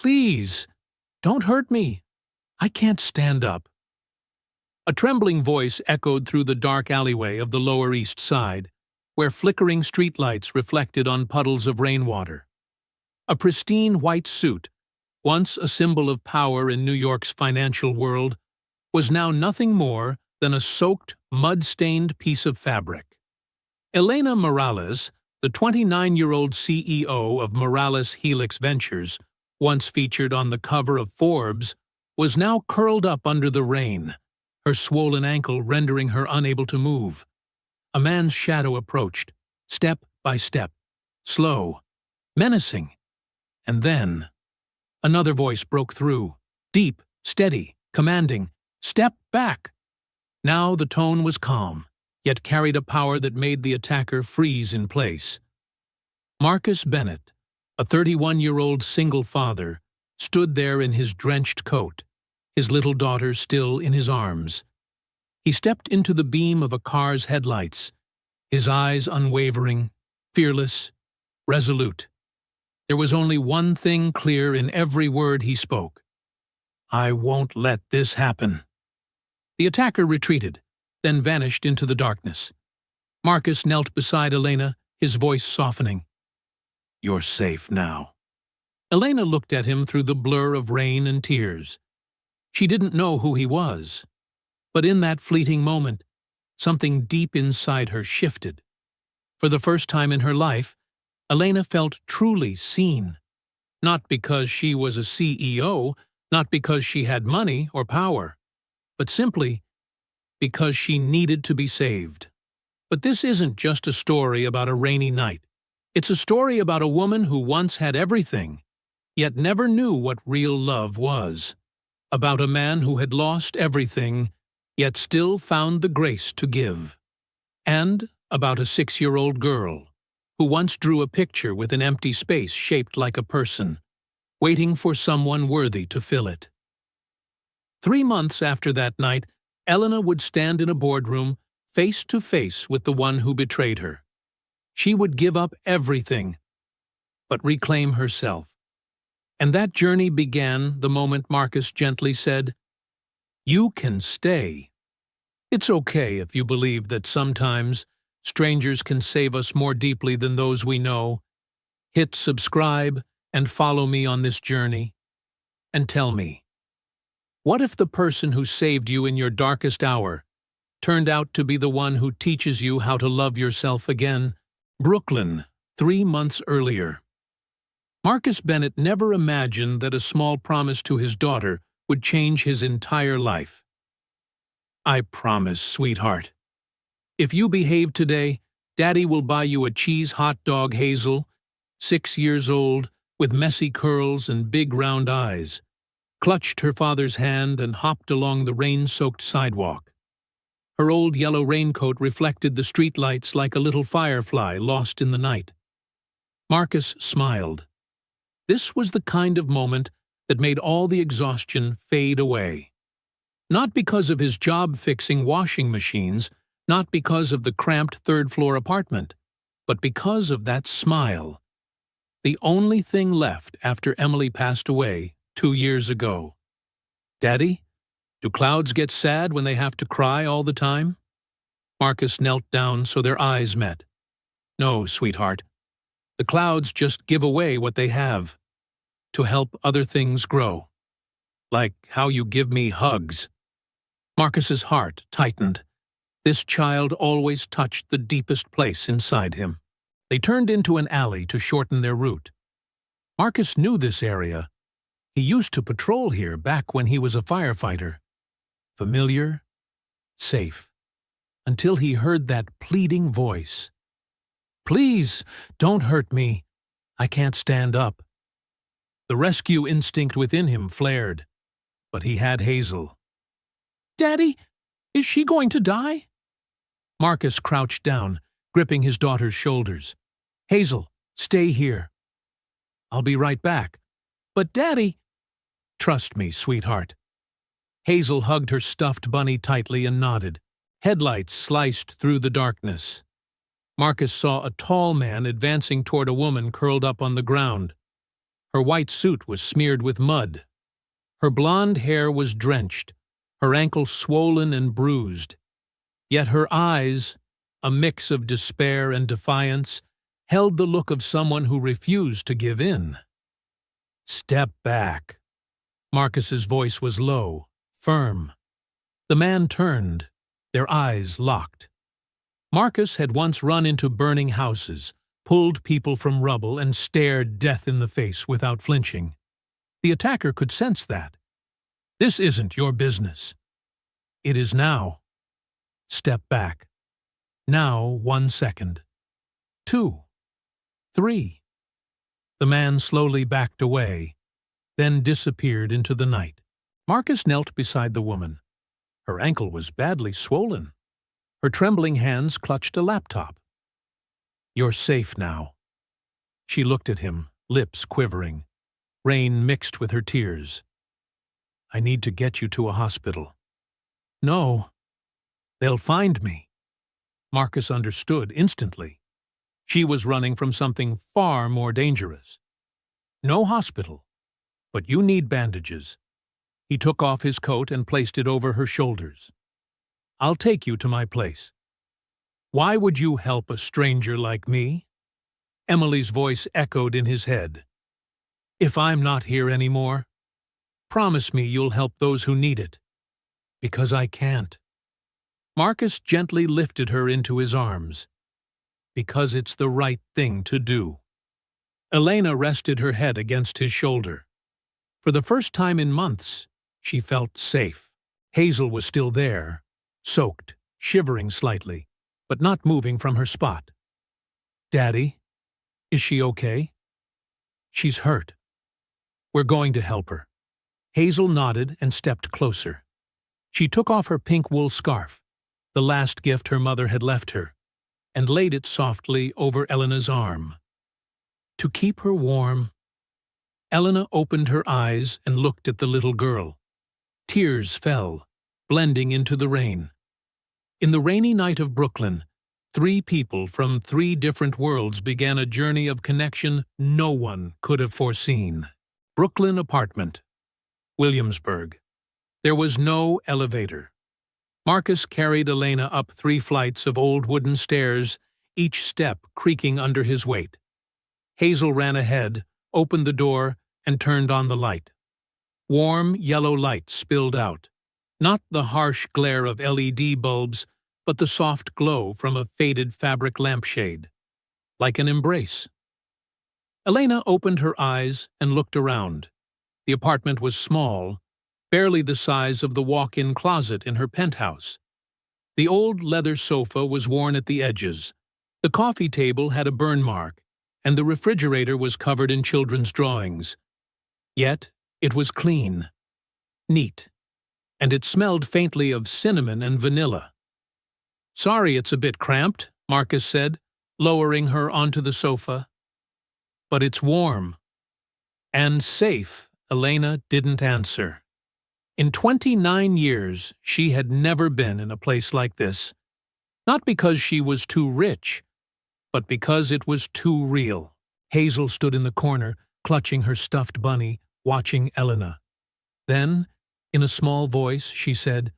Please, don't hurt me. I can't stand up." A trembling voice echoed through the dark alleyway of the Lower East Side, where flickering streetlights reflected on puddles of rainwater. A pristine white suit, once a symbol of power in New York's financial world, was now nothing more than a soaked, mud-stained piece of fabric. Elena Morales, the 29-year-old CEO of Morales Helix Ventures, once featured on the cover of Forbes, was now curled up under the rain, her swollen ankle rendering her unable to move. A man's shadow approached, step by step, slow, menacing. And then, another voice broke through, deep, steady, commanding, "Step back!" Now the tone was calm, yet carried a power that made the attacker freeze in place. Marcus Bennett, a 31-year-old single father, stood there in his drenched coat, his little daughter still in his arms. He stepped into the beam of a car's headlights, his eyes unwavering, fearless, resolute. There was only one thing clear in every word he spoke. "I won't let this happen." The attacker retreated, then vanished into the darkness. Marcus knelt beside Elena, his voice softening. "You're safe now." Elena looked at him through the blur of rain and tears. She didn't know who he was, but in that fleeting moment, something deep inside her shifted. For the first time in her life, Elena felt truly seen. Not because she was a CEO, not because she had money or power, but simply because she needed to be saved. But this isn't just a story about a rainy night. It's a story about a woman who once had everything, yet never knew what real love was. About a man who had lost everything, yet still found the grace to give. And about a 6-year-old girl who once drew a picture with an empty space shaped like a person, waiting for someone worthy to fill it. 3 months after that night, Elena would stand in a boardroom, face to face with the one who betrayed her. She would give up everything, but reclaim herself. And that journey began the moment Marcus gently said, "You can stay. It's okay if you believe that sometimes strangers can save us more deeply than those we know. Hit subscribe and follow me on this journey. And tell me, what if the person who saved you in your darkest hour turned out to be the one who teaches you how to love yourself again?" Brooklyn, 3 months earlier. Marcus Bennett never imagined that a small promise to his daughter would change his entire life. "I promise, sweetheart. If you behave today, Daddy will buy you a cheese hot dog." Hazel, 6 years old, with messy curls and big round eyes, clutched her father's hand and hopped along the rain-soaked sidewalk. Her old yellow raincoat reflected the streetlights like a little firefly lost in the night. Marcus smiled. This was the kind of moment that made all the exhaustion fade away. Not because of his job-fixing washing machines, not because of the cramped third-floor apartment, but because of that smile. The only thing left after Emily passed away 2 years ago. "Daddy, do clouds get sad when they have to cry all the time?" Marcus knelt down so their eyes met. "No, sweetheart. The clouds just give away what they have, to help other things grow. Like how you give me hugs." Marcus's heart tightened. This child always touched the deepest place inside him. They turned into an alley to shorten their route. Marcus knew this area. He used to patrol here back when he was a firefighter. Familiar, safe, until he heard that pleading voice. "Please, don't hurt me. I can't stand up." The rescue instinct within him flared, but he had Hazel. "Daddy, is she going to die?" Marcus crouched down, gripping his daughter's shoulders. "Hazel, stay here. I'll be right back." "But Daddy—" "Trust me, sweetheart." Hazel hugged her stuffed bunny tightly and nodded. Headlights sliced through the darkness. Marcus saw a tall man advancing toward a woman curled up on the ground. Her white suit was smeared with mud. Her blonde hair was drenched, her ankles swollen and bruised. Yet her eyes, a mix of despair and defiance, held the look of someone who refused to give in. "Step back." Marcus's voice was low, firm. The man turned, their eyes locked. Marcus had once run into burning houses, pulled people from rubble, and stared death in the face without flinching. The attacker could sense that. "This isn't your business." "It is now." Step back. Now 1 second. 2. 3. The man slowly backed away, then disappeared into the night. Marcus knelt beside the woman. Her ankle was badly swollen. Her trembling hands clutched a laptop. "You're safe now." She looked at him, lips quivering. Rain mixed with her tears. "I need to get you to a hospital." "No. They'll find me." Marcus understood instantly. She was running from something far more dangerous. "No hospital, but you need bandages." He took off his coat and placed it over her shoulders. "I'll take you to my place." "Why would you help a stranger like me?" Emily's voice echoed in his head. "If I'm not here anymore, promise me you'll help those who need it." "Because I can't." Marcus gently lifted her into his arms. "Because it's the right thing to do." Elena rested her head against his shoulder. For the first time in months, she felt safe. Hazel was still there, soaked, shivering slightly, but not moving from her spot. "Daddy, is she okay?" "She's hurt. We're going to help her." Hazel nodded and stepped closer. She took off her pink wool scarf, the last gift her mother had left her, and laid it softly over Elena's arm. To keep her warm. Elena opened her eyes and looked at the little girl. Tears fell, blending into the rain. In the rainy night of Brooklyn, 3 people from 3 different worlds began a journey of connection no one could have foreseen. Brooklyn apartment. Williamsburg. There was no elevator. Marcus carried Elena up 3 flights of old wooden stairs, each step creaking under his weight. Hazel ran ahead, opened the door, and turned on the light. Warm yellow light spilled out, not the harsh glare of LED bulbs, but the soft glow from a faded fabric lampshade, like an embrace. Elena opened her eyes and looked around. The apartment was small, barely the size of the walk-in closet in her penthouse. The old leather sofa was worn at the edges. The coffee table had a burn mark, and the refrigerator was covered in children's drawings. Yet it was clean, neat, and it smelled faintly of cinnamon and vanilla. "Sorry it's a bit cramped," Marcus said, lowering her onto the sofa. "But it's warm." "And safe," Elena didn't answer. In 29 years, she had never been in a place like this. Not because she was too rich, but because it was too real. Hazel stood in the corner, clutching her stuffed bunny, watching Elena. Then, in a small voice, she said,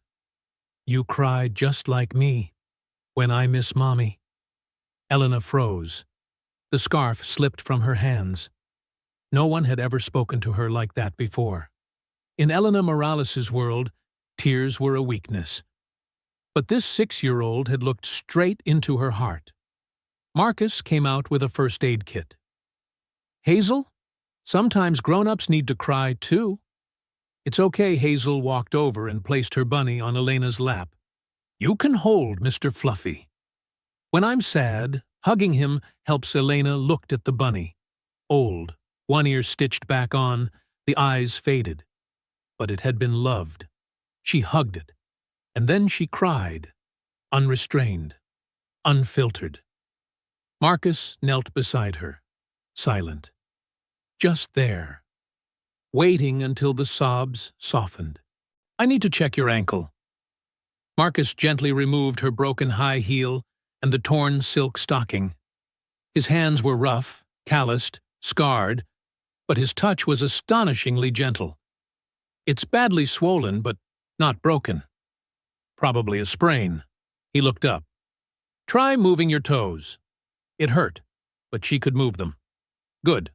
"You cry just like me when I miss Mommy." Elena froze. The scarf slipped from her hands. No one had ever spoken to her like that before. In Elena Morales's world, tears were a weakness. But this 6-year-old had looked straight into her heart. Marcus came out with a first aid kit. "Hazel, sometimes grown-ups need to cry, too." "It's okay." Hazel walked over and placed her bunny on Elena's lap. "You can hold Mr. Fluffy." When I'm sad, hugging him helps. Elena looked at the bunny. Old, one ear stitched back on, the eyes faded. But it had been loved. She hugged it, and then she cried, unrestrained, unfiltered. Marcus knelt beside her, silent, just there, waiting until the sobs softened. "I need to check your ankle." Marcus gently removed her broken high heel and the torn silk stocking. His hands were rough, calloused, scarred, but his touch was astonishingly gentle. It's badly swollen, but not broken. Probably a sprain. He looked up. Try moving your toes. It hurt, but she could move them. Good.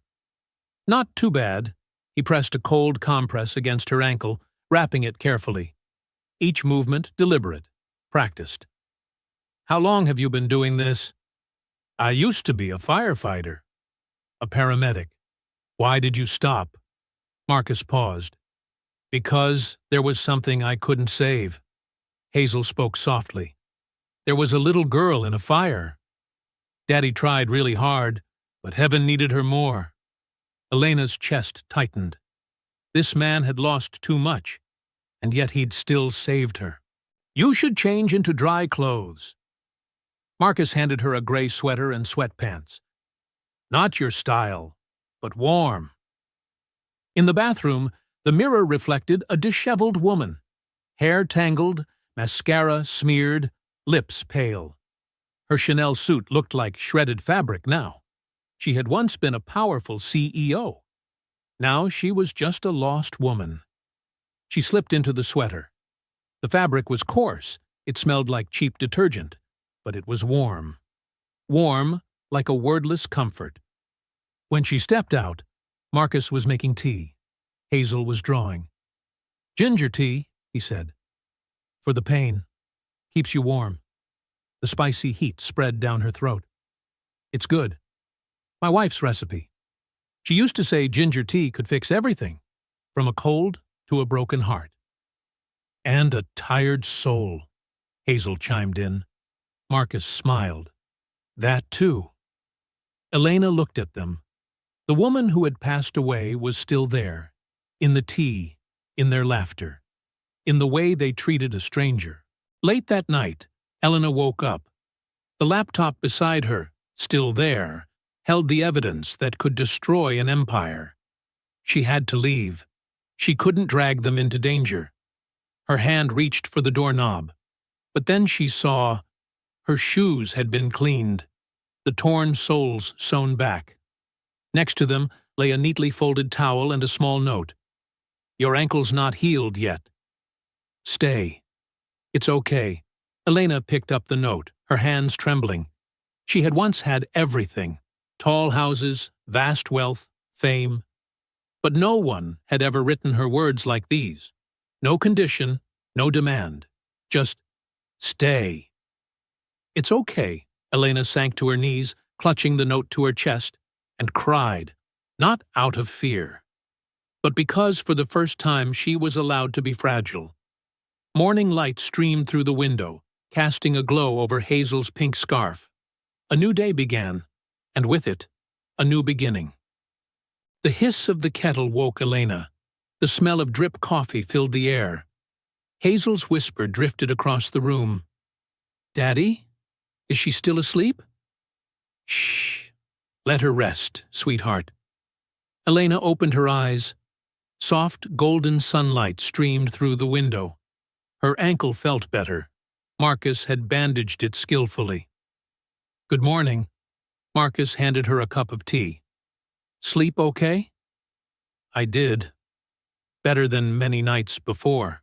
Not too bad. He pressed a cold compress against her ankle, wrapping it carefully. Each movement deliberate, practiced. How long have you been doing this? I used to be a firefighter. A paramedic. Why did you stop? Marcus paused. Because there was something I couldn't save. Hazel spoke softly. There was a little girl in a fire. Daddy tried really hard, but heaven needed her more. Elena's chest tightened. This man had lost too much, and yet he'd still saved her. You should change into dry clothes. Marcus handed her a gray sweater and sweatpants. Not your style, but warm. In the bathroom, the mirror reflected a disheveled woman. Hair tangled, mascara smeared, lips pale. Her Chanel suit looked like shredded fabric now. She had once been a powerful CEO. Now she was just a lost woman. She slipped into the sweater. The fabric was coarse. It smelled like cheap detergent, but it was warm. Warm like a wordless comfort. When she stepped out, Marcus was making tea. Hazel was drawing. Ginger tea, he said. For the pain. Keeps you warm. The spicy heat spread down her throat. It's good. My wife's recipe. She used to say ginger tea could fix everything, from a cold to a broken heart. And a tired soul, Hazel chimed in. Marcus smiled. That too. Elena looked at them. The woman who had passed away was still there, in the tea, in their laughter, in the way they treated a stranger. Late that night, Elena woke up. The laptop beside her, still there, held the evidence that could destroy an empire. She had to leave. She couldn't drag them into danger. Her hand reached for the doorknob, but then she saw her shoes had been cleaned, the torn soles sewn back. Next to them lay a neatly folded towel and a small note. Your ankle's not healed yet. Stay. It's okay. Elena picked up the note, her hands trembling. She had once had everything. Tall houses, vast wealth, fame. But no one had ever written her words like these. No condition, no demand. Just stay. It's okay. Elena sank to her knees, clutching the note to her chest, and cried, not out of fear, but because for the first time she was allowed to be fragile. Morning light streamed through the window, casting a glow over Hazel's pink scarf. A new day began, and with it, a new beginning. The hiss of the kettle woke Elena. The smell of drip coffee filled the air. Hazel's whisper drifted across the room. Daddy? Is she still asleep? Shh. Let her rest, sweetheart. Elena opened her eyes. Soft, golden sunlight streamed through the window. Her ankle felt better. Marcus had bandaged it skillfully. Good morning. Marcus handed her a cup of tea. Sleep okay? I did. Better than many nights before.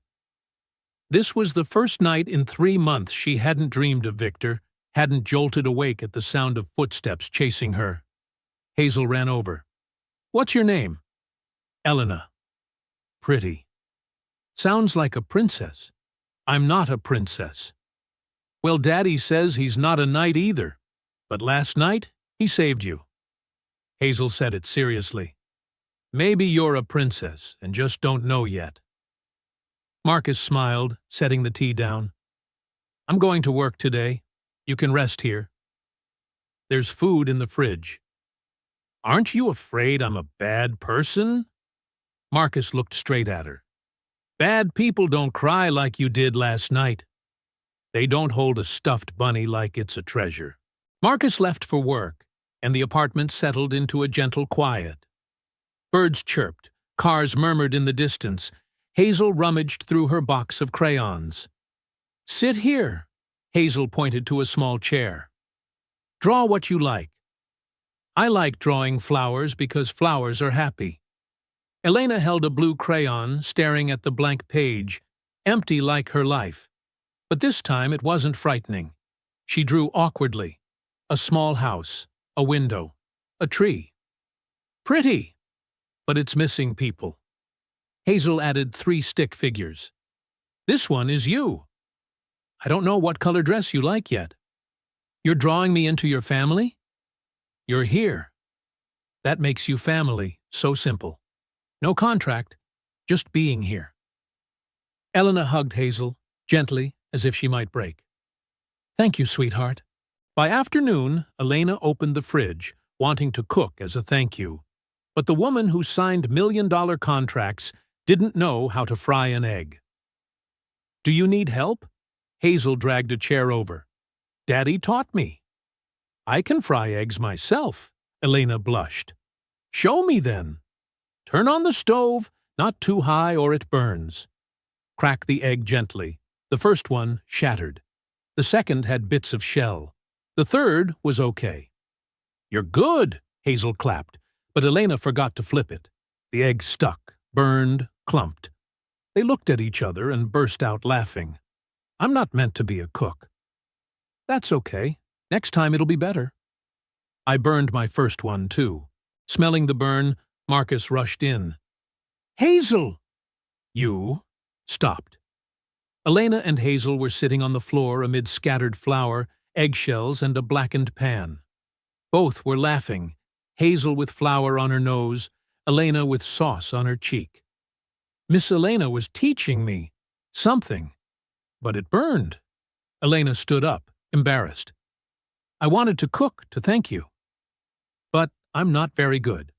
This was the first night in 3 months she hadn't dreamed of Victor, hadn't jolted awake at the sound of footsteps chasing her. Hazel ran over. What's your name? Elena. Pretty. Sounds like a princess. I'm not a princess. Well, Daddy says he's not a knight either. But last night, he saved you. Hazel said it seriously. Maybe you're a princess and just don't know yet. Marcus smiled, setting the tea down. I'm going to work today. You can rest here. There's food in the fridge. Aren't you afraid I'm a bad person? Marcus looked straight at her. Bad people don't cry like you did last night. They don't hold a stuffed bunny like it's a treasure. Marcus left for work, and the apartment settled into a gentle quiet. Birds chirped, cars murmured in the distance. Hazel rummaged through her box of crayons. Sit here. Hazel pointed to a small chair. Draw what you like. I like drawing flowers because flowers are happy. Elena held a blue crayon, staring at the blank page, empty like her life. But this time it wasn't frightening. She drew awkwardly. A small house, a window, a tree. Pretty, but it's missing people. Hazel added 3 stick figures. This one is you. I don't know what color dress you like yet. You're drawing me into your family? You're here. That makes you family, so simple. No contract, just being here. Elena hugged Hazel, gently, as if she might break. Thank you, sweetheart. By afternoon, Elena opened the fridge, wanting to cook as a thank you. But the woman who signed million-dollar contracts didn't know how to fry an egg. Do you need help? Hazel dragged a chair over. Daddy taught me. I can fry eggs myself, Elena blushed. Show me then. Turn on the stove, not too high or it burns. Crack the egg gently. The first one shattered. The second had bits of shell. The third was okay. You're good, Hazel clapped, but Elena forgot to flip it. The egg stuck, burned, clumped. They looked at each other and burst out laughing. I'm not meant to be a cook. That's okay. Next time it'll be better. I burned my first one, too. Smelling the burn, Marcus rushed in. Hazel! You stopped. Elena and Hazel were sitting on the floor amid scattered flour, eggshells, and a blackened pan. Both were laughing, Hazel with flour on her nose, Elena with sauce on her cheek. Miss Elena was teaching me something, but it burned. Elena stood up, embarrassed. I wanted to cook to thank you, but I'm not very good.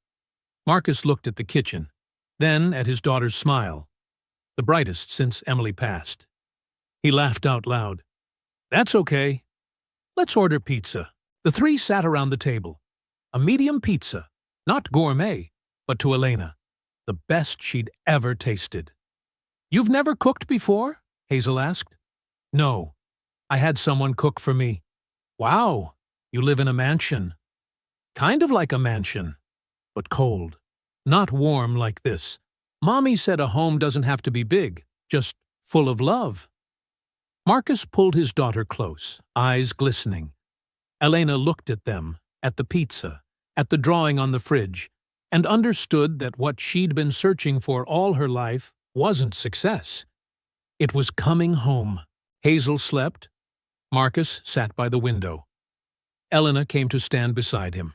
Marcus looked at the kitchen, then at his daughter's smile, the brightest since Emily passed. He laughed out loud. That's okay. Let's order pizza. The 3 sat around the table. A medium pizza, not gourmet, but to Elena, the best she'd ever tasted. You've never cooked before? Hazel asked. No. I had someone cook for me. Wow, you live in a mansion. Kind of like a mansion, but cold. Not warm like this. Mommy said a home doesn't have to be big, just full of love. Marcus pulled his daughter close, eyes glistening. Elena looked at them, at the pizza, at the drawing on the fridge, and understood that what she'd been searching for all her life wasn't success. It was coming home. Hazel slept. Marcus sat by the window. Elena came to stand beside him.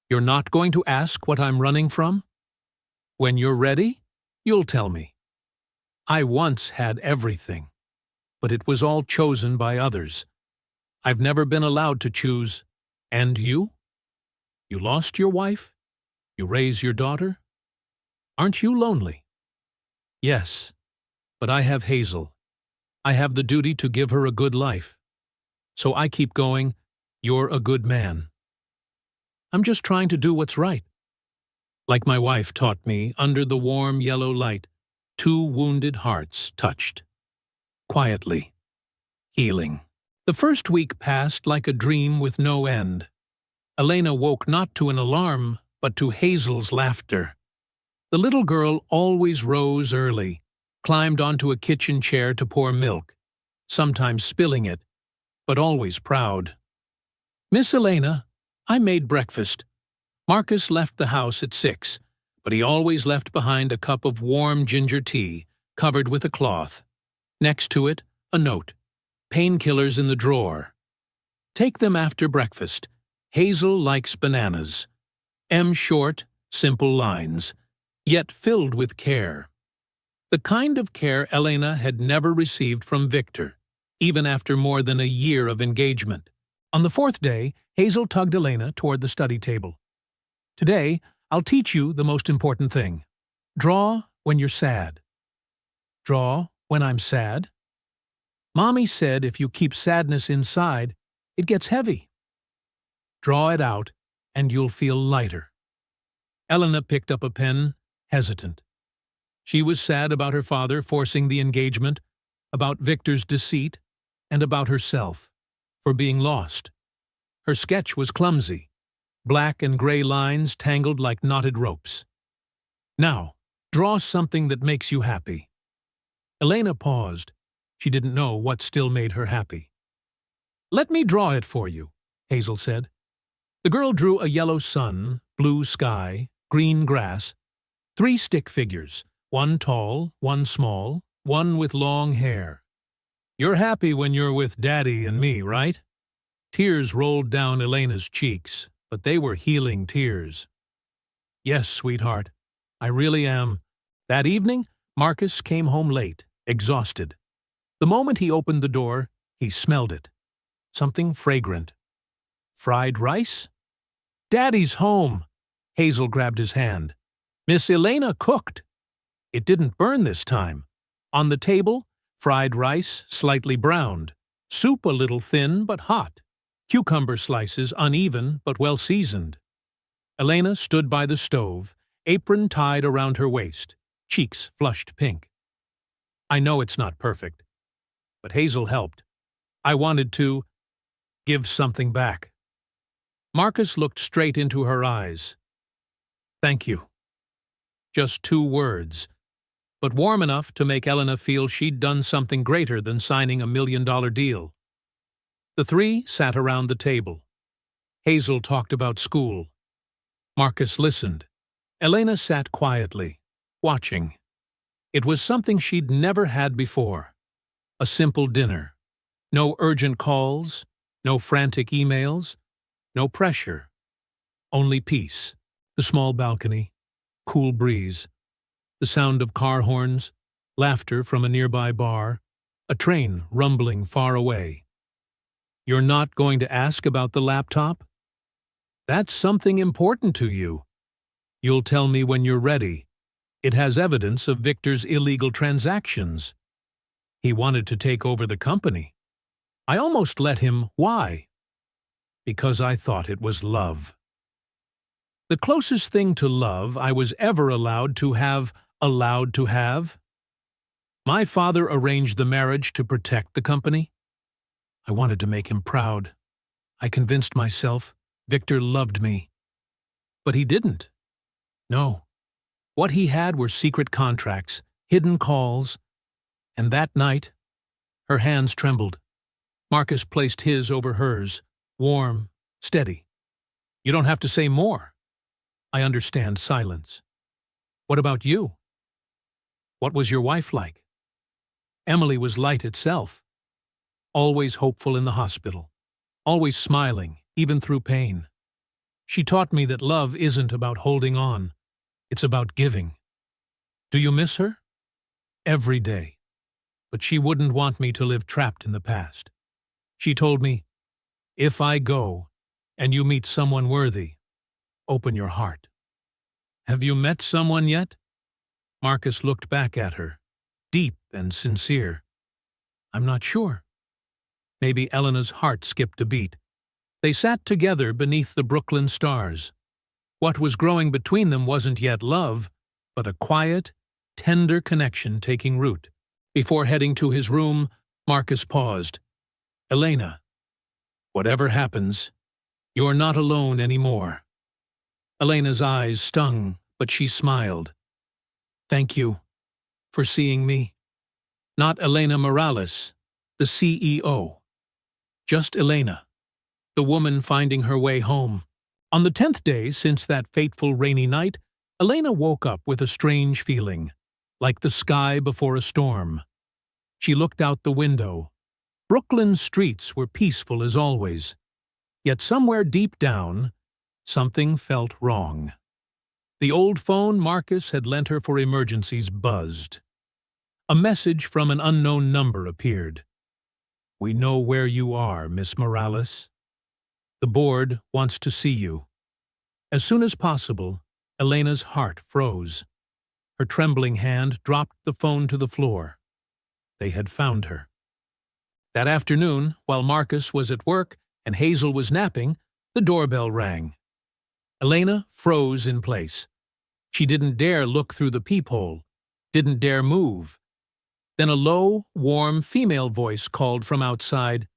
You're not going to ask what I'm running from? When you're ready, you'll tell me. I once had everything, but it was all chosen by others. I've never been allowed to choose. And you? You lost your wife? You raise your daughter? Aren't you lonely? Yes, but I have Hazel. I have the duty to give her a good life. So I keep going, you're a good man. I'm just trying to do what's right. Like my wife taught me, under the warm yellow light, 2 wounded hearts touched. Quietly. Healing. The first week passed like a dream with no end. Elena woke not to an alarm, but to Hazel's laughter. The little girl always rose early, climbed onto a kitchen chair to pour milk, sometimes spilling it, but always proud. Miss Elena, I made breakfast. Marcus left the house at 6, but he always left behind a cup of warm ginger tea, covered with a cloth. Next to it, a note. Painkillers in the drawer. Take them after breakfast. Hazel likes bananas. M. Short, simple lines, yet filled with care. The kind of care Elena had never received from Victor, even after more than a year of engagement. On the 4th day, Hazel tugged Elena toward the study table. Today, I'll teach you the most important thing. Draw when you're sad. Draw when I'm sad. Mommy said if you keep sadness inside, it gets heavy. Draw it out, and you'll feel lighter. Elena picked up a pen, hesitant. She was sad about her father forcing the engagement, about Victor's deceit, and about herself, for being lost. Her sketch was clumsy, black and gray lines tangled like knotted ropes. Now, Draw something that makes you happy. Elena paused. She didn't know what still made her happy. Let me draw it for you, Hazel said. The girl drew a yellow sun, blue sky, green grass, 3 stick figures, one tall, one small, one with long hair. You're happy when you're with Daddy and me, right? Tears rolled down Elena's cheeks, but they were healing tears. Yes, sweetheart, I really am. That evening, Marcus came home late, exhausted. The moment he opened the door, he smelled it. Something fragrant. Fried rice? Daddy's home! Hazel grabbed his hand. Miss Elena cooked. It didn't burn this time. On the table, fried rice, slightly browned. Soup a little thin but hot. Cucumber slices uneven but well seasoned. Elena stood by the stove, apron tied around her waist, cheeks flushed pink. I know it's not perfect, but Hazel helped. I wanted to give something back. Marcus looked straight into her eyes. Thank you. Just 2 words, but warm enough to make Elena feel she'd done something greater than signing a $1 million deal. The 3 sat around the table. Hazel talked about school. Marcus listened. Elena sat quietly, watching. It was something she'd never had before. A simple dinner. No urgent calls, no frantic emails, no pressure. Only peace. The small balcony, cool breeze, the sound of car horns, laughter from a nearby bar, a train rumbling far away. You're not going to ask about the laptop? That's something important to you. You'll tell me when you're ready. It has evidence of Victor's illegal transactions. He wanted to take over the company. I almost let him. Why? Because I thought it was love. The closest thing to love I was ever allowed to have. My father arranged the marriage to protect the company. I wanted to make him proud. I convinced myself Victor loved me. But he didn't. No. What he had were secret contracts, hidden calls. And that night, her hands trembled. Marcus placed his over hers, warm, steady. You don't have to say more. I understand silence. What about you? What was your wife like? Emily was light itself. Always hopeful in the hospital. Always smiling, even through pain. She taught me that love isn't about holding on. It's about giving. Do you miss her? Every day. But she wouldn't want me to live trapped in the past. She told me, if I go and you meet someone worthy, open your heart. Have you met someone yet? Marcus looked back at her, deep and sincere. I'm not sure. Maybe Elena's heart skipped a beat. They sat together beneath the Brooklyn stars. What was growing between them wasn't yet love, but a quiet, tender connection taking root. Before heading to his room, Marcus paused. Elena, whatever happens, you're not alone anymore. Elena's eyes stung, but she smiled. Thank you for seeing me. Not Elena Morales, the CEO. Just Elena, the woman finding her way home. On the 10th day since that fateful rainy night, Elena woke up with a strange feeling, like the sky before a storm. She looked out the window. Brooklyn's streets were peaceful as always. Yet somewhere deep down, something felt wrong. The old phone Marcus had lent her for emergencies buzzed. A message from an unknown number appeared. We know where you are, Miss Morales. The board wants to see you. As soon as possible, Elena's heart froze. Her trembling hand dropped the phone to the floor. They had found her. That afternoon, while Marcus was at work and Hazel was napping, the doorbell rang. Elena froze in place. She didn't dare look through the peephole, didn't dare move. Then a low, warm female voice called from outside,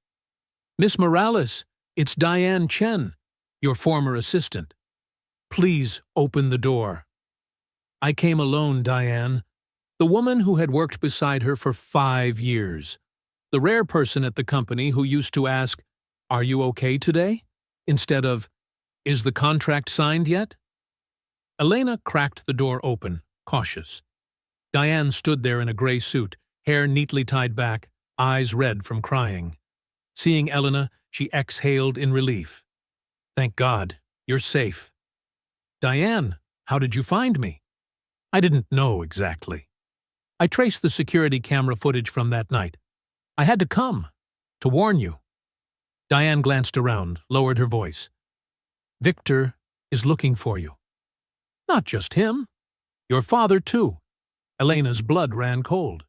Miss Morales, it's Diane Chen, your former assistant. Please open the door. I came alone, Diane. The woman who had worked beside her for 5 years. The rare person at the company who used to ask, "Are you okay today?" instead of, "Is the contract signed yet?" Elena cracked the door open, cautious. Diane stood there in a gray suit, hair neatly tied back, eyes red from crying. Seeing Elena, she exhaled in relief. "Thank God, you're safe." "Diane, how did you find me?" "I didn't know exactly. I traced the security camera footage from that night. I had to come, to warn you." Diane glanced around, lowered her voice. "Victor is looking for you." "Not just him. Your father, too." Elena's blood ran cold.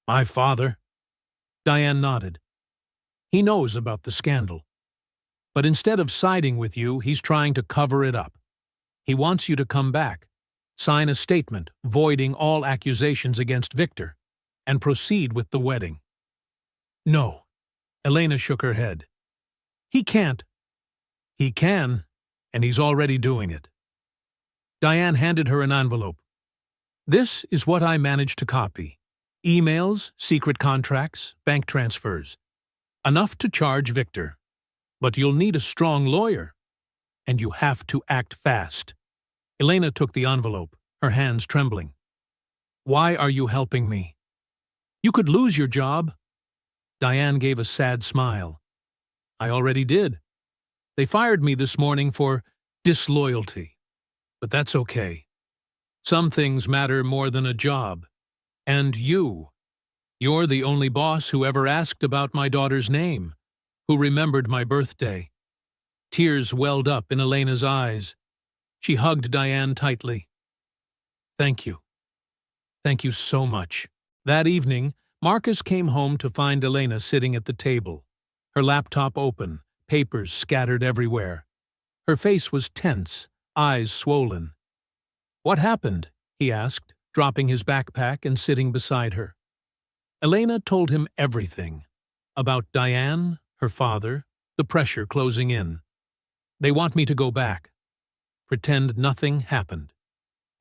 "My father?" Diane nodded. "He knows about the scandal. But instead of siding with you, he's trying to cover it up. He wants you to come back, sign a statement voiding all accusations against Victor, and proceed with the wedding." "No." Elena shook her head. "He can't." "He can, and he's already doing it." Diane handed her an envelope. "This is what I managed to copy. Emails, secret contracts, bank transfers. Enough to charge Victor. But you'll need a strong lawyer. And you have to act fast." Elena took the envelope, her hands trembling. "Why are you helping me? You could lose your job." Diane gave a sad smile. "I already did. They fired me this morning for disloyalty. But that's okay. Some things matter more than a job. And you're the only boss who ever asked about my daughter's name, who remembered my birthday." Tears welled up in Elena's eyes. She hugged Diane tightly. "Thank you. Thank you so much." That evening, Marcus came home to find Elena sitting at the table, her laptop open, papers scattered everywhere. Her face was tense, eyes swollen. "What happened?" he asked, dropping his backpack and sitting beside her. Elena told him everything. About Diane, her father, the pressure closing in. "They want me to go back. Pretend nothing happened.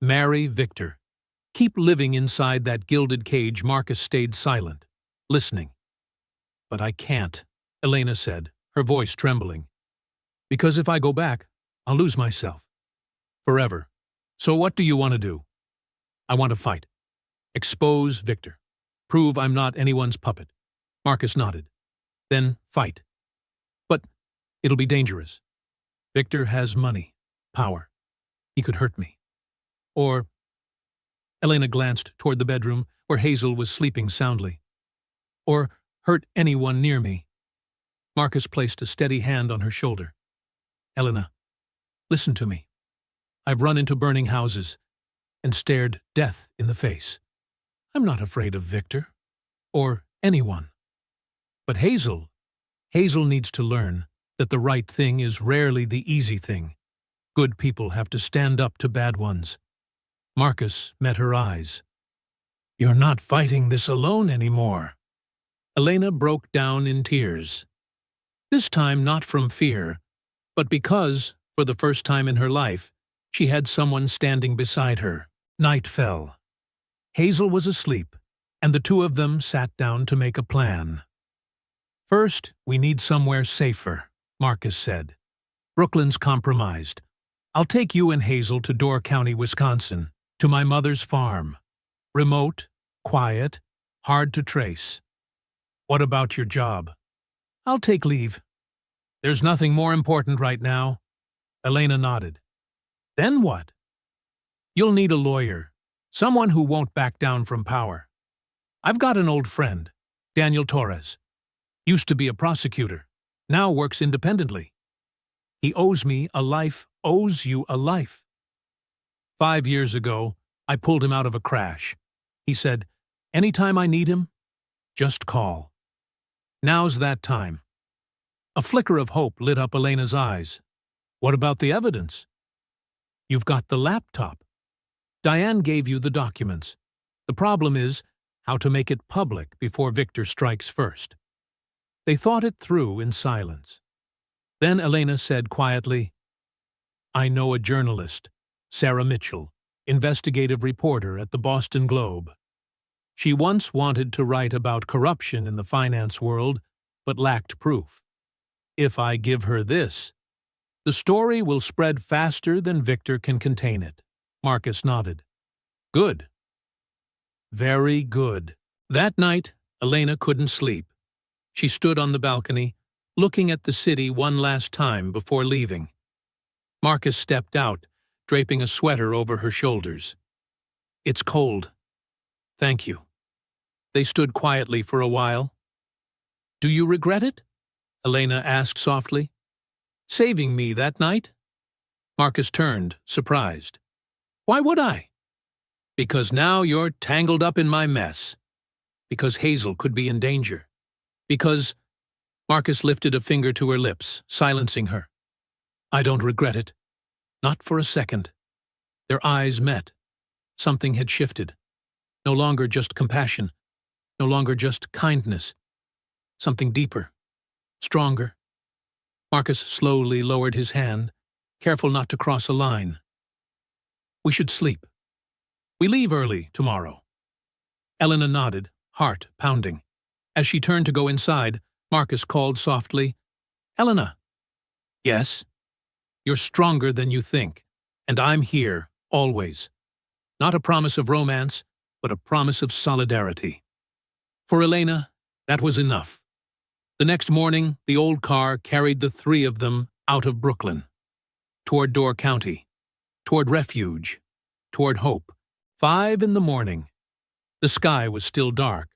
Marry Victor. Keep living inside that gilded cage." Marcus stayed silent, listening. "But I can't," Elena said, her voice trembling. "Because if I go back, I'll lose myself. Forever. So what do you want to do?" "I want to fight. Expose Victor. Prove I'm not anyone's puppet." Marcus nodded. "Then fight. But it'll be dangerous. Victor has money, power. He could hurt me. Or—" Elena glanced toward the bedroom where Hazel was sleeping soundly. "Or hurt anyone near me." Marcus placed a steady hand on her shoulder. "Elena, listen to me. I've run into burning houses and stared death in the face. I'm not afraid of Victor, or anyone. But Hazel needs to learn that the right thing is rarely the easy thing. Good people have to stand up to bad ones." Marcus met her eyes. "You're not fighting this alone anymore." Elena broke down in tears. This time not from fear, but because, for the first time in her life, she had someone standing beside her. Night fell. Hazel was asleep, and the two of them sat down to make a plan. "First, we need somewhere safer," Marcus said. "Brooklyn's compromised. I'll take you and Hazel to Door County, Wisconsin, to my mother's farm. Remote, quiet, hard to trace. What about your job?" "I'll take leave. There's nothing more important right now." Elena nodded. "Then what?" "You'll need a lawyer, someone who won't back down from power. I've got an old friend, Daniel Torres. Used to be a prosecutor, now works independently. He owes me a life, owes you a life. 5 years ago, I pulled him out of a crash. He said, 'Anytime I need him, just call.' Now's that time." A flicker of hope lit up Elena's eyes. "What about the evidence?" "You've got the laptop. Diane gave you the documents. The problem is how to make it public before Victor strikes first." They thought it through in silence. Then Elena said quietly, "I know a journalist, Sarah Mitchell. investigative reporter at the Boston Globe. She once wanted to write about corruption in the finance world, but lacked proof. If I give her this, the story will spread faster than Victor can contain it. Marcus nodded. Good. Very good. That night, Elena couldn't sleep. She stood on the balcony, looking at the city one last time before leaving. Marcus stepped out, draping a sweater over her shoulders. It's cold. Thank you. They stood quietly for a while. Do you regret it? Elena asked softly. Saving me that night? Marcus turned, surprised. Why would I? Because now you're tangled up in my mess. Because Hazel could be in danger. Because... Marcus lifted a finger to her lips, silencing her. I don't regret it. Not for a second. Their eyes met. Something had shifted. No longer just compassion. No longer just kindness. Something deeper. Stronger. Marcus slowly lowered his hand, careful not to cross a line. We should sleep. We leave early tomorrow. Elena nodded, heart pounding. As she turned to go inside, Marcus called softly, Elena. Yes? You're stronger than you think, and I'm here, always. Not a promise of romance, but a promise of solidarity. For Elena, that was enough. The next morning, the old car carried the three of them out of Brooklyn, toward Door County, toward refuge, toward hope. 5 a.m. The sky was still dark.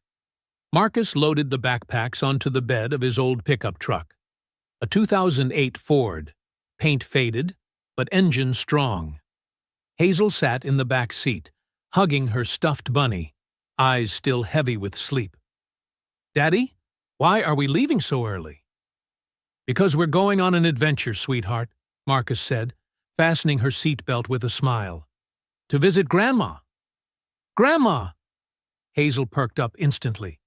Marcus loaded the backpacks onto the bed of his old pickup truck, a 2008 Ford, paint faded, but engine strong. Hazel sat in the back seat, hugging her stuffed bunny, eyes still heavy with sleep. Daddy, why are we leaving so early? Because we're going on an adventure, sweetheart, Marcus said, fastening her seatbelt with a smile. To visit Grandma. Grandma! Hazel perked up instantly.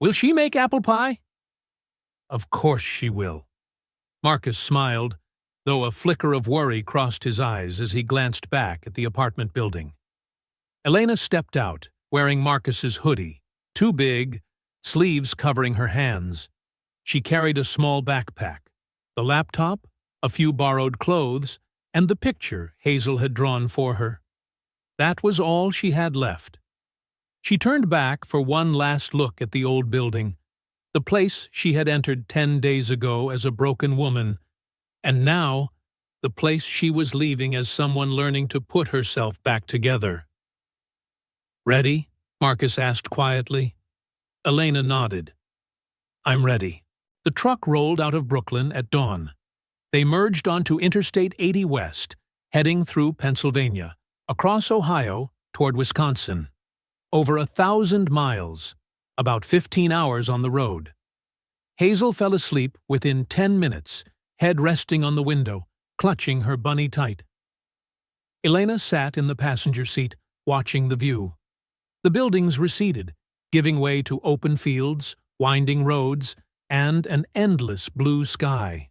Will she make apple pie? Of course she will. Marcus smiled, though a flicker of worry crossed his eyes as he glanced back at the apartment building. Elena stepped out, wearing Marcus's hoodie, too big, sleeves covering her hands. She carried a small backpack, the laptop, a few borrowed clothes, and the picture Hazel had drawn for her. That was all she had left. She turned back for one last look at the old building, the place she had entered 10 days ago as a broken woman, and now the place she was leaving as someone learning to put herself back together. Ready? Marcus asked quietly. Elena nodded. I'm ready. The truck rolled out of Brooklyn at dawn. They merged onto Interstate 80 West, heading through Pennsylvania, across Ohio, toward Wisconsin. Over 1,000 miles, about 15 hours on the road. Hazel fell asleep within 10 minutes, head resting on the window, clutching her bunny tight. Elena sat in the passenger seat, watching the view. The buildings receded, giving way to open fields, winding roads, and an endless blue sky.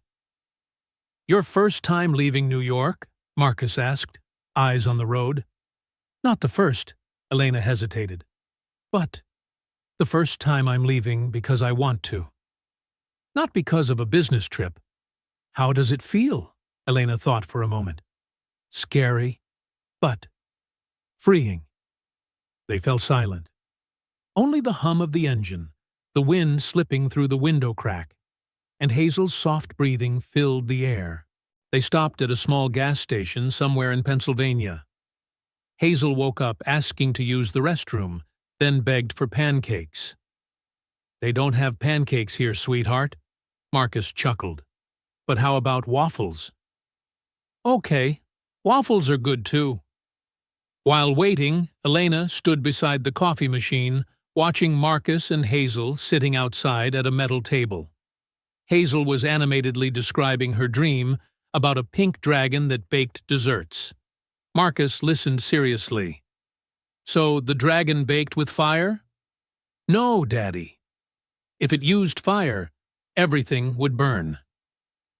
Your first time leaving New York? Marcus asked, eyes on the road. Not the first. Elena hesitated. But the first time I'm leaving because I want to. Not because of a business trip. How does it feel? Elena thought for a moment. Scary, but freeing. They fell silent. Only the hum of the engine, the wind slipping through the window crack, and Hazel's soft breathing filled the air. They stopped at a small gas station somewhere in Pennsylvania. Hazel woke up asking to use the restroom, then begged for pancakes. They don't have pancakes here, sweetheart, Marcus chuckled. But how about waffles? Okay, waffles are good too. While waiting, Elena stood beside the coffee machine, watching Marcus and Hazel sitting outside at a metal table. Hazel was animatedly describing her dream about a pink dragon that baked desserts. Marcus listened seriously. So the dragon baked with fire? No, Daddy. If it used fire, everything would burn.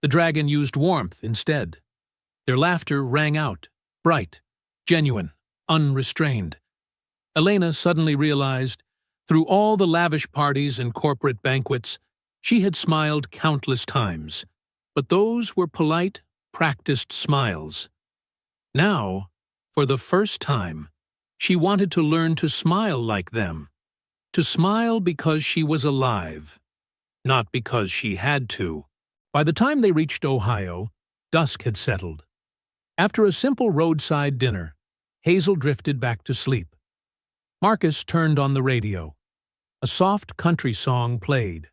The dragon used warmth instead. Their laughter rang out, bright, genuine. unrestrained. Elena suddenly realized, through all the lavish parties and corporate banquets, she had smiled countless times, but those were polite, practiced smiles. Now, for the first time, she wanted to learn to smile like them, to smile because she was alive, not because she had to. By the time they reached Ohio, dusk had settled. After a simple roadside dinner, Hazel drifted back to sleep. Marcus turned on the radio. A soft country song played.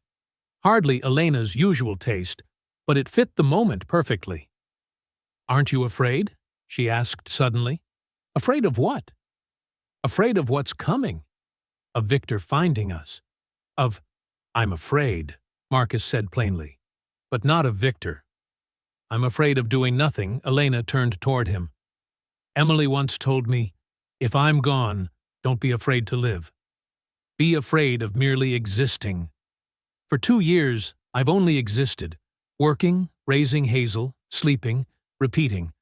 Hardly Elena's usual taste, but it fit the moment perfectly. "Aren't you afraid?" she asked suddenly. "Afraid of what?" "Afraid of what's coming. Of Victor finding us. I'm afraid," Marcus said plainly, "but not of Victor." "I'm afraid of doing nothing." Elena turned toward him. "Emily once told me, if I'm gone, don't be afraid to live. Be afraid of merely existing. For 2 years, I've only existed, working, raising Hazel, sleeping, repeating.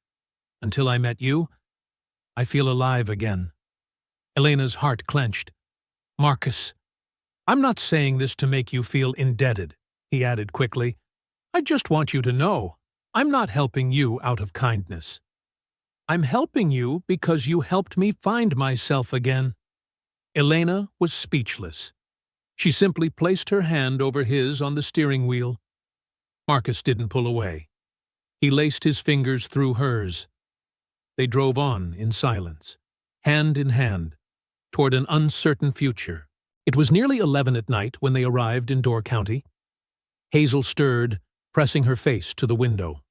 Until I met you, I feel alive again." Elena's heart clenched. "Marcus, I'm not saying this to make you feel indebted," he added quickly. "I just want you to know, I'm not helping you out of kindness. I'm helping you because you helped me find myself again." Elena was speechless. She simply placed her hand over his on the steering wheel. Marcus didn't pull away. He laced his fingers through hers. They drove on in silence, hand in hand, toward an uncertain future. It was nearly 11 at night when they arrived in Door County. Hazel stirred, pressing her face to the window.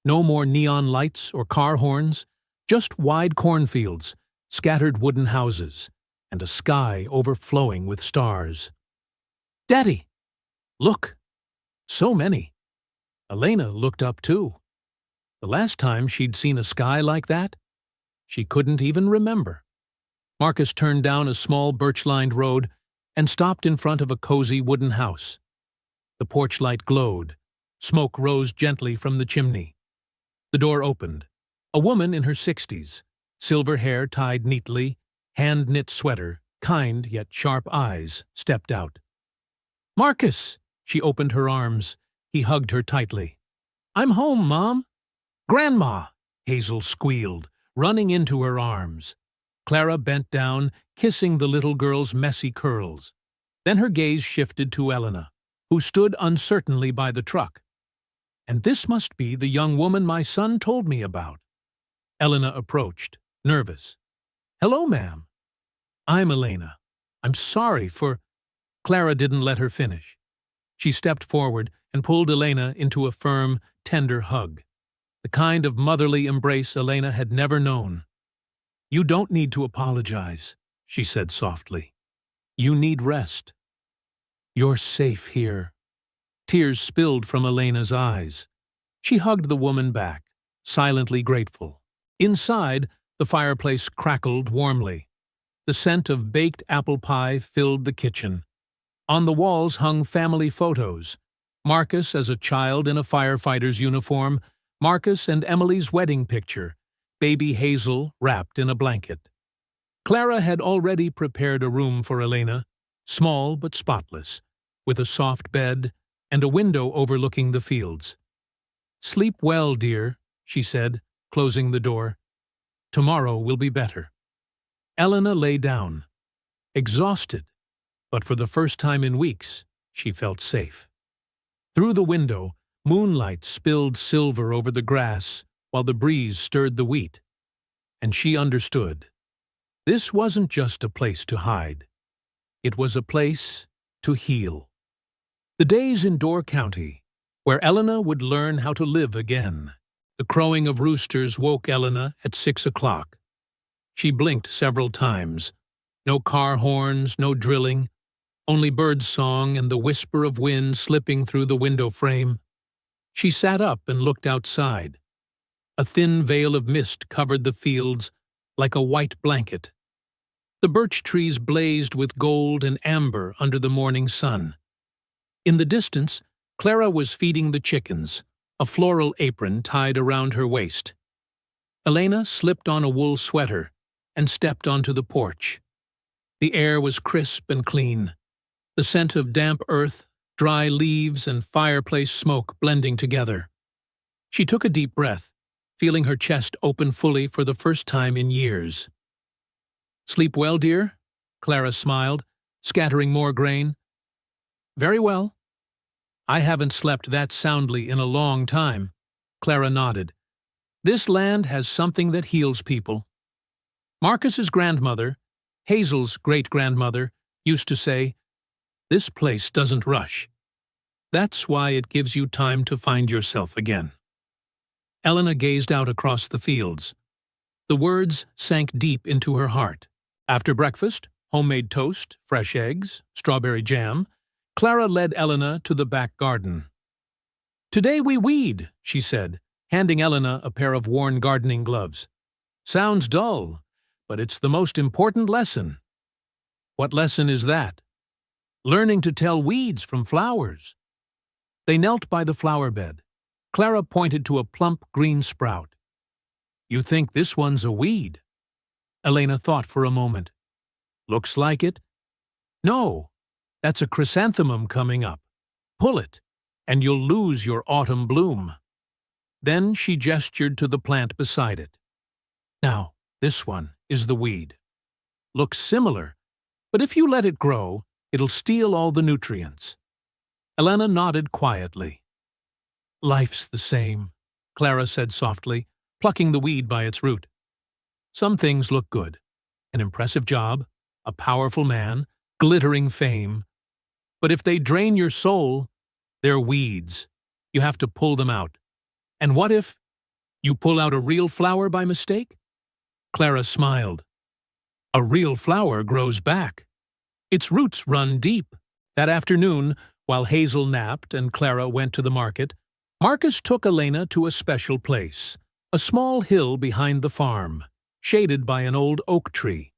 No more neon lights or car horns, just wide cornfields, scattered wooden houses, and a sky overflowing with stars. "Daddy! Look! So many!" Elena looked up too. The last time she'd seen a sky like that, she couldn't even remember. Marcus turned down a small birch-lined road and stopped in front of a cozy wooden house. The porch light glowed. Smoke rose gently from the chimney. The door opened. A woman in her 60s, silver hair tied neatly, hand-knit sweater, kind yet sharp eyes, stepped out. "Marcus!" She opened her arms. He hugged her tightly. "I'm home, Mom." "Grandma!" Hazel squealed, running into her arms. Clara bent down, kissing the little girl's messy curls. Then her gaze shifted to Elena, who stood uncertainly by the truck. "And this must be the young woman my son told me about." Elena approached, nervous. "Hello, ma'am." "I'm Elena. I'm sorry for—" Clara didn't let her finish. She stepped forward and pulled Elena into a firm, tender hug, the kind of motherly embrace Elena had never known. "You don't need to apologize," she said softly. "You need rest. You're safe here." Tears spilled from Elena's eyes. She hugged the woman back, silently grateful. Inside, the fireplace crackled warmly. The scent of baked apple pie filled the kitchen. On the walls hung family photos. Marcus as a child in a firefighter's uniform, Marcus and Emily's wedding picture, baby Hazel wrapped in a blanket. Clara had already prepared a room for Elena, small but spotless, with a soft bed and a window overlooking the fields. "Sleep well, dear," she said, closing the door. "Tomorrow will be better." Elena lay down, exhausted, but for the first time in weeks, she felt safe. Through the window, moonlight spilled silver over the grass while the breeze stirred the wheat. And she understood. This wasn't just a place to hide. It was a place to heal. The days in Door County, where Elena would learn how to live again. The crowing of roosters woke Elena at 6 o'clock. She blinked several times. No car horns, no drilling, only birdsong and the whisper of wind slipping through the window frame. She sat up and looked outside. A thin veil of mist covered the fields like a white blanket. The birch trees blazed with gold and amber under the morning sun. In the distance, Clara was feeding the chickens, a floral apron tied around her waist. Elena slipped on a wool sweater and stepped onto the porch. The air was crisp and clean, the scent of damp earth, dry leaves, and fireplace smoke blending together. She took a deep breath, feeling her chest open fully for the first time in years. "Sleep well, dear?" Clara smiled, scattering more grain. "Very well." "I haven't slept that soundly in a long time." Clara nodded. "This land has something that heals people." Marcus's grandmother, Hazel's great-grandmother, used to say, "This place doesn't rush. That's why it gives you time to find yourself again." Elena gazed out across the fields. The words sank deep into her heart. After breakfast, homemade toast, fresh eggs, strawberry jam, Clara led Elena to the back garden. "Today we weed," she said, handing Elena a pair of worn gardening gloves. "Sounds dull, but it's the most important lesson." "What lesson is that?" "Learning to tell weeds from flowers." They knelt by the flower bed. Clara pointed to a plump green sprout. "You think this one's a weed?" Elena thought for a moment. "Looks like it." "No, that's a chrysanthemum coming up. Pull it, and you'll lose your autumn bloom." Then she gestured to the plant beside it. "Now, this one is the weed. Looks similar, but if you let it grow, it'll steal all the nutrients." Elena nodded quietly. "Life's the same," Clara said softly, plucking the weed by its root. "Some things look good. An impressive job, a powerful man, glittering fame. But if they drain your soul, they're weeds. You have to pull them out. And what if you pull out a real flower by mistake?" Clara smiled. "A real flower grows back. Its roots run deep." That afternoon, while Hazel napped and Clara went to the market, Marcus took Elena to a special place, a small hill behind the farm, shaded by an old oak tree.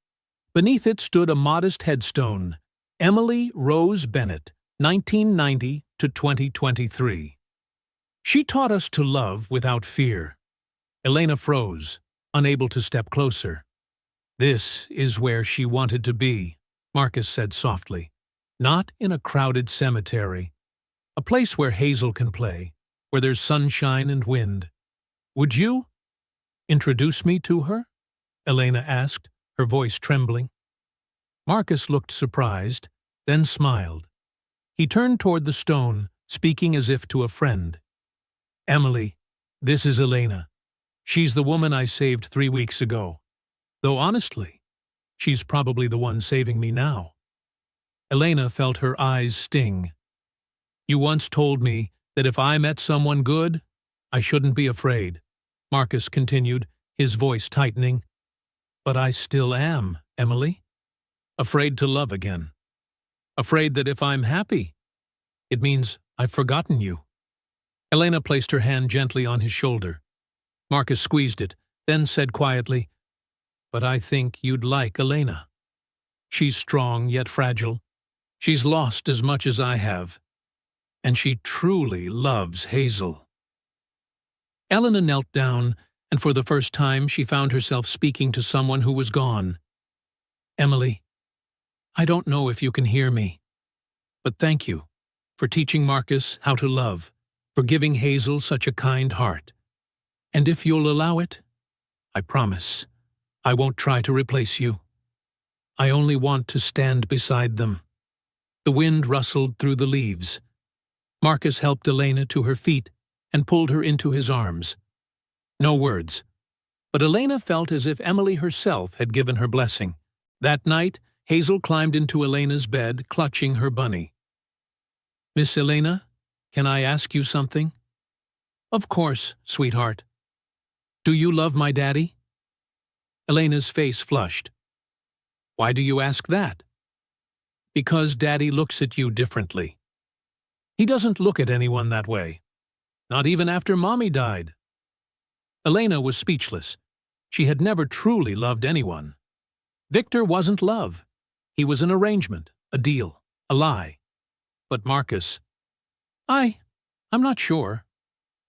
Beneath it stood a modest headstone, Emily Rose Bennett, 1990 to 2023. "She taught us to love without fear." Elena froze, unable to step closer. "This is where she wanted to be," Marcus said softly. "Not in a crowded cemetery. A place where Hazel can play, where there's sunshine and wind. Would you introduce me to her?" Elena asked, her voice trembling. Marcus looked surprised, then smiled. He turned toward the stone, speaking as if to a friend. "Emily, this is Elena. She's the woman I saved 3 weeks ago. Though honestly, she's probably the one saving me now." Elena felt her eyes sting. "You once told me that if I met someone good, I shouldn't be afraid," Marcus continued, his voice tightening. "But I still am, Emily. Afraid to love again. Afraid that if I'm happy, it means I've forgotten you." Elena placed her hand gently on his shoulder. Marcus squeezed it, then said quietly, "But I think you'd like Elena. She's strong yet fragile. She's lost as much as I have. And she truly loves Hazel." Elena knelt down, and for the first time she found herself speaking to someone who was gone. "Emily, I don't know if you can hear me, but thank you for teaching Marcus how to love, for giving Hazel such a kind heart. And if you'll allow it, I promise I won't try to replace you. I only want to stand beside them." The wind rustled through the leaves. Marcus helped Elena to her feet and pulled her into his arms. No words, but Elena felt as if Emily herself had given her blessing. That night, Hazel climbed into Elena's bed, clutching her bunny. "Miss Elena, can I ask you something?" "Of course, sweetheart." "Do you love my daddy?" Elena's face flushed. "Why do you ask that?" "Because Daddy looks at you differently. He doesn't look at anyone that way. Not even after Mommy died." Elena was speechless. She had never truly loved anyone. Victor wasn't love. He was an arrangement, a deal, a lie. But Marcus... I'm not sure.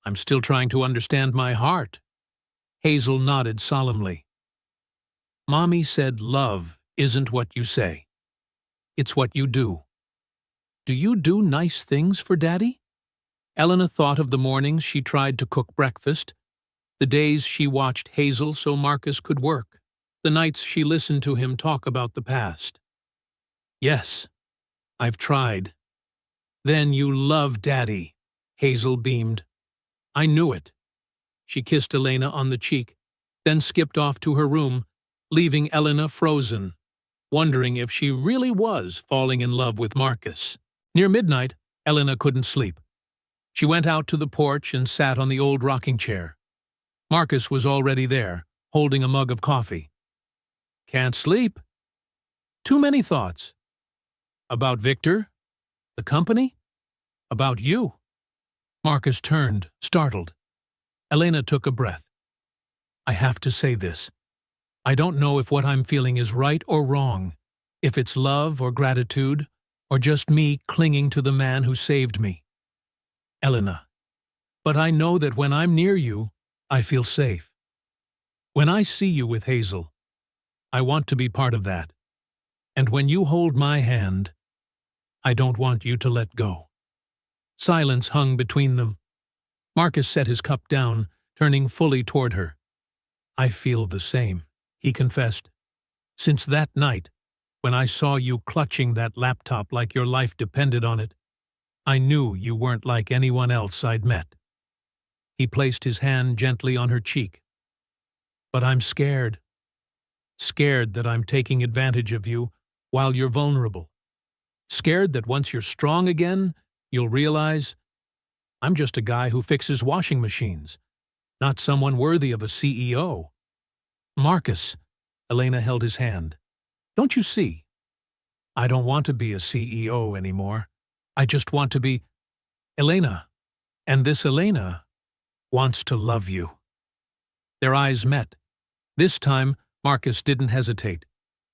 I'm still trying to understand my heart." Hazel nodded solemnly. Mommy said love isn't what you say. It's what you do. Do you do nice things for Daddy? Elena thought of the mornings she tried to cook breakfast, the days she watched Hazel so Marcus could work, the nights she listened to him talk about the past. Yes, I've tried. Then you love Daddy, Hazel beamed. I knew it. She kissed Elena on the cheek, then skipped off to her room, leaving Elena frozen, wondering if she really was falling in love with Marcus. Near midnight, Elena couldn't sleep. She went out to the porch and sat on the old rocking chair. Marcus was already there, holding a mug of coffee. Can't sleep? Too many thoughts. About Victor? The company? About you? Marcus turned, startled. Elena took a breath. I have to say this. I don't know if what I'm feeling is right or wrong, if it's love or gratitude, or just me clinging to the man who saved me. Elena, but I know that when I'm near you, I feel safe. When I see you with Hazel, I want to be part of that. And when you hold my hand, I don't want you to let go. Silence hung between them. Marcus set his cup down, turning fully toward her. I feel the same, he confessed. Since that night, when I saw you clutching that laptop like your life depended on it, I knew you weren't like anyone else I'd met. He placed his hand gently on her cheek. But I'm scared. Scared that I'm taking advantage of you while you're vulnerable. Scared that once you're strong again, you'll realize I'm just a guy who fixes washing machines, not someone worthy of a CEO. Marcus, Elena held his hand. Don't you see? I don't want to be a CEO anymore. I just want to be Elena. And this Elena wants to love you. Their eyes met. This time, Marcus didn't hesitate.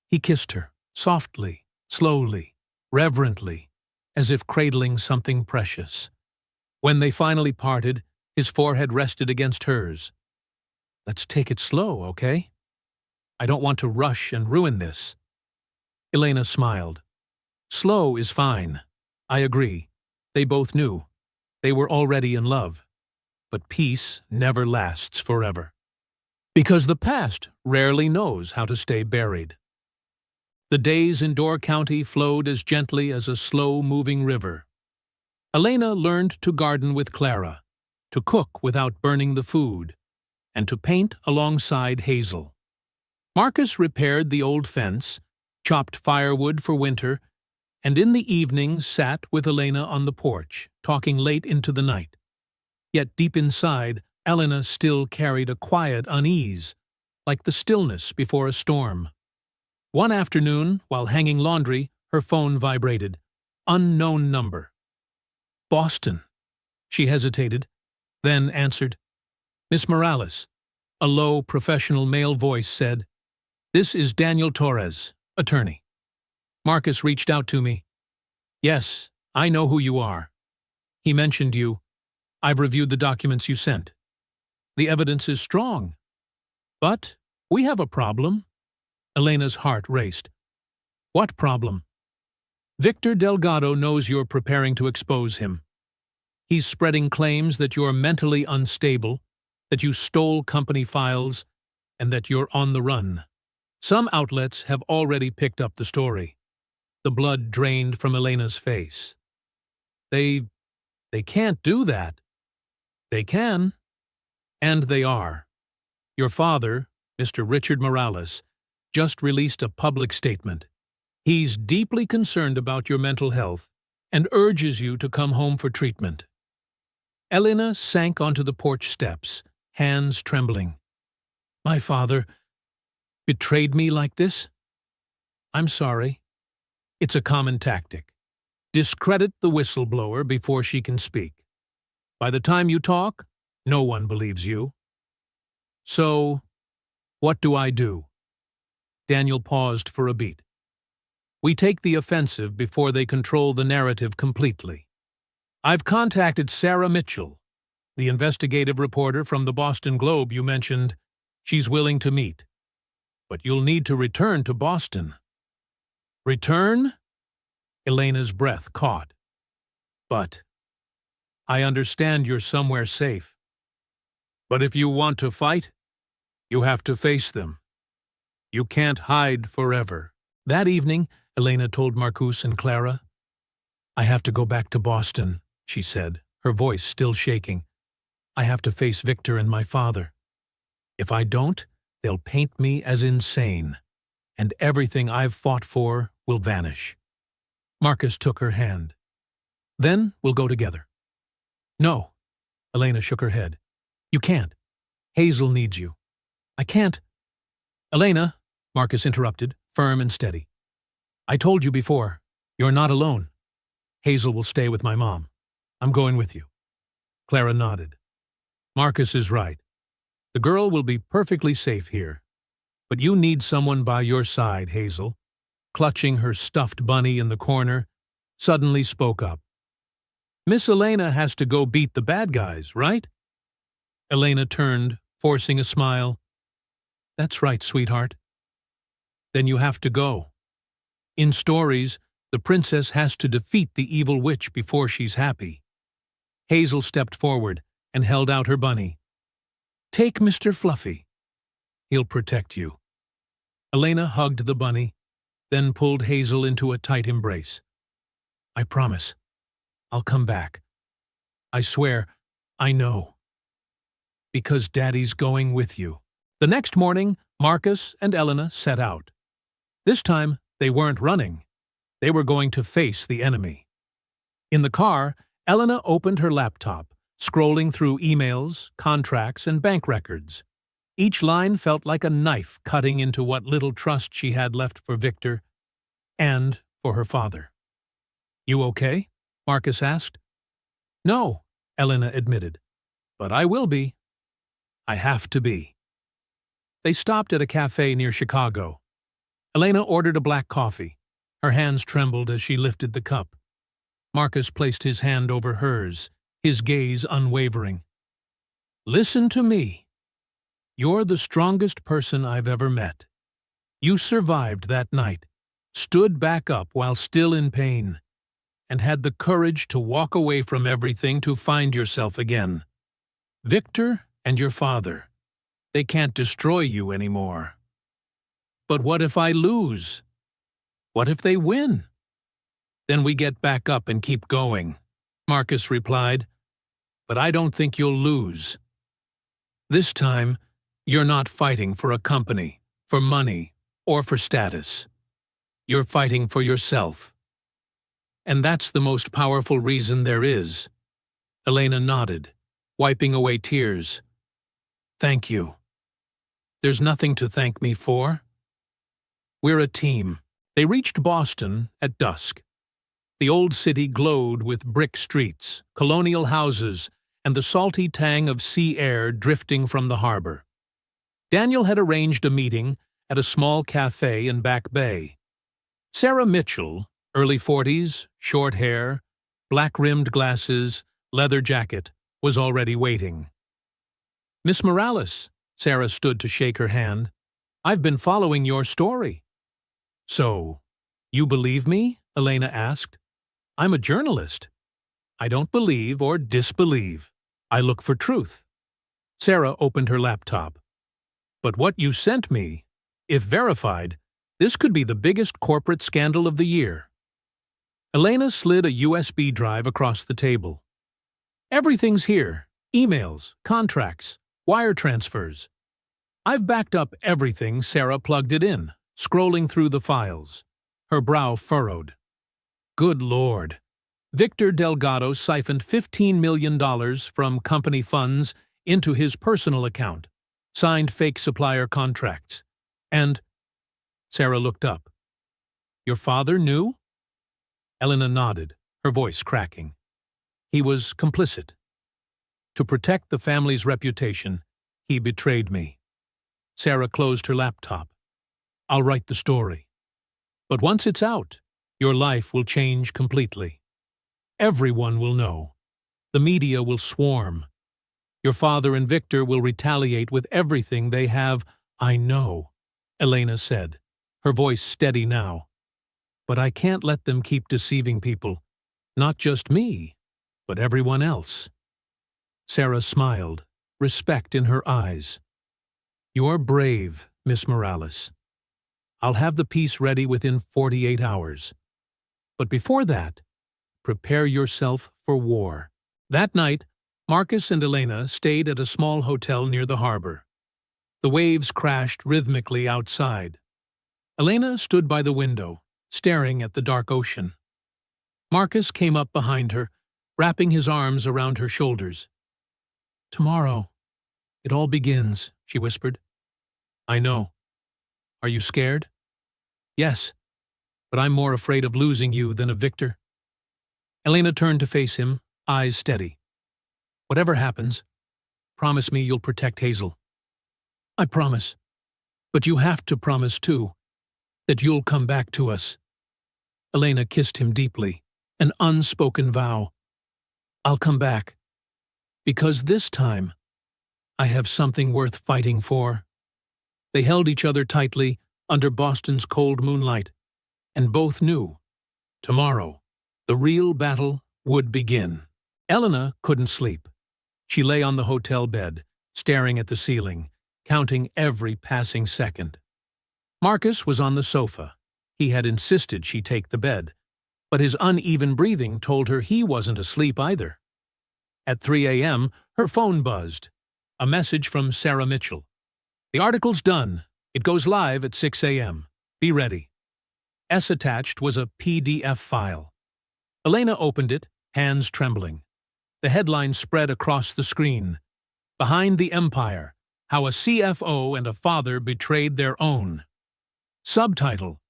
He kissed her, softly, slowly, reverently, as if cradling something precious. When they finally parted, his forehead rested against hers. Let's take it slow, okay? I don't want to rush and ruin this. Elena smiled. Slow is fine. I agree. They both knew. They were already in love. But peace never lasts forever. Because the past rarely knows how to stay buried. The days in Door County flowed as gently as a slow-moving river. Elena learned to garden with Clara, to cook without burning the food, and to paint alongside Hazel. Marcus repaired the old fence, chopped firewood for winter, and in the evenings sat with Elena on the porch, talking late into the night. Yet deep inside, Elena still carried a quiet unease, like the stillness before a storm. One afternoon, while hanging laundry, her phone vibrated. Unknown number. Boston. She hesitated, then answered. Miss Morales. A low, professional male voice said, This is Daniel Torres, attorney. Marcus reached out to me. Yes, I know who you are. He mentioned you. I've reviewed the documents you sent. The evidence is strong. But we have a problem. Elena's heart raced. What problem? Victor Delgado knows you're preparing to expose him. He's spreading claims that you're mentally unstable, that you stole company files, and that you're on the run. Some outlets have already picked up the story. The blood drained from Elena's face. They can't do that. They can. And they are. Your father, Mr. Richard Morales, just released a public statement. He's deeply concerned about your mental health and urges you to come home for treatment. Elena sank onto the porch steps, hands trembling. My father betrayed me like this? I'm sorry. It's a common tactic. Discredit the whistleblower before she can speak. By the time you talk, no one believes you. So, what do I do? Daniel paused for a beat. We take the offensive before they control the narrative completely. I've contacted Sarah Mitchell, the investigative reporter from the Boston Globe you mentioned. She's willing to meet. But you'll need to return to Boston. Return? Elena's breath caught. But I understand you're somewhere safe. But if you want to fight, you have to face them. You can't hide forever. That evening, Elena told Marcus and Clara. I have to go back to Boston, she said, her voice still shaking. I have to face Victor and my father. If I don't, they'll paint me as insane, and everything I've fought for will vanish. Marcus took her hand. Then we'll go together. No, Elena shook her head. You can't. Hazel needs you. I can't. Elena, Marcus interrupted, firm and steady. I told you before, you're not alone. Hazel will stay with my mom. I'm going with you. Clara nodded. Marcus is right. The girl will be perfectly safe here. But you need someone by your side, Hazel, clutching her stuffed bunny in the corner, suddenly spoke up. Miss Elena has to go beat the bad guys, right? Elena turned, forcing a smile. That's right, sweetheart. Then you have to go. In stories, the princess has to defeat the evil witch before she's happy. Hazel stepped forward and held out her bunny. Take Mr. Fluffy. He'll protect you. Elena hugged the bunny, then pulled Hazel into a tight embrace. I promise. I'll come back. I swear, I know. Because Daddy's going with you. The next morning, Marcus and Elena set out. This time, they weren't running. They were going to face the enemy. In the car, Elena opened her laptop, scrolling through emails, contracts, and bank records. Each line felt like a knife cutting into what little trust she had left for Victor and for her father. You okay? Marcus asked. No, Elena admitted. But I will be. I have to be. They stopped at a cafe near Chicago. Elena ordered a black coffee. Her hands trembled as she lifted the cup. Marcus placed his hand over hers, his gaze unwavering. Listen to me. You're the strongest person I've ever met. You survived that night, stood back up while still in pain, and had the courage to walk away from everything to find yourself again. Victor and your father, they can't destroy you anymore. But what if I lose? What if they win? Then we get back up and keep going, Marcus replied. But I don't think you'll lose. This time, you're not fighting for a company, for money, or for status. You're fighting for yourself. And that's the most powerful reason there is. Elena nodded, wiping away tears. Thank you. There's nothing to thank me for. We're a team. They reached Boston at dusk. The old city glowed with brick streets, colonial houses, and the salty tang of sea air drifting from the harbor. Daniel had arranged a meeting at a small cafe in Back Bay. Sarah Mitchell, early 40s, short hair, black-rimmed glasses, leather jacket, was already waiting. Miss Morales, Sarah stood to shake her hand. I've been following your story. So, you believe me? Elena asked. I'm a journalist. I don't believe or disbelieve. I look for truth. Sarah opened her laptop. But what you sent me, if verified, this could be the biggest corporate scandal of the year. Elena slid a USB drive across the table. Everything's here. Emails, contracts, wire transfers. I've backed up everything. Sarah plugged it in, scrolling through the files. Her brow furrowed. Good Lord. Victor Delgado siphoned $15 million from company funds into his personal account, signed fake supplier contracts, and... Sarah looked up. Your father knew? Elena nodded, her voice cracking. He was complicit. To protect the family's reputation, he betrayed me. Sarah closed her laptop. I'll write the story. But once it's out, your life will change completely. Everyone will know. The media will swarm. Your father and Victor will retaliate with everything they have. I know. Elena said, her voice steady now. But I can't let them keep deceiving people. Not just me, but everyone else. Sarah smiled, respect in her eyes. You're brave, Miss Morales. I'll have the piece ready within 48 hours. But before that, prepare yourself for war. That night, Marcus and Elena stayed at a small hotel near the harbor. The waves crashed rhythmically outside. Elena stood by the window, staring at the dark ocean. Marcus came up behind her, wrapping his arms around her shoulders. Tomorrow, it all begins, she whispered. I know. Are you scared? Yes, but I'm more afraid of losing you than of Victor. Elena turned to face him, eyes steady. Whatever happens, promise me you'll protect Hazel. I promise. But you have to promise, too, that you'll come back to us. Elena kissed him deeply, an unspoken vow. I'll come back. Because this time, I have something worth fighting for. They held each other tightly under Boston's cold moonlight, and both knew, tomorrow, the real battle would begin. Elena couldn't sleep. She lay on the hotel bed, staring at the ceiling, counting every passing second. Marcus was on the sofa. He had insisted she take the bed, but his uneven breathing told her he wasn't asleep either. At 3 a.m., her phone buzzed. A message from Sarah Mitchell. The article's done. It goes live at 6 a.m. Be ready. Attached was a PDF file. Elena opened it, hands trembling. The headline spread across the screen. Behind the Empire, How a CFO and a Father Betrayed Their Own. Subtitle: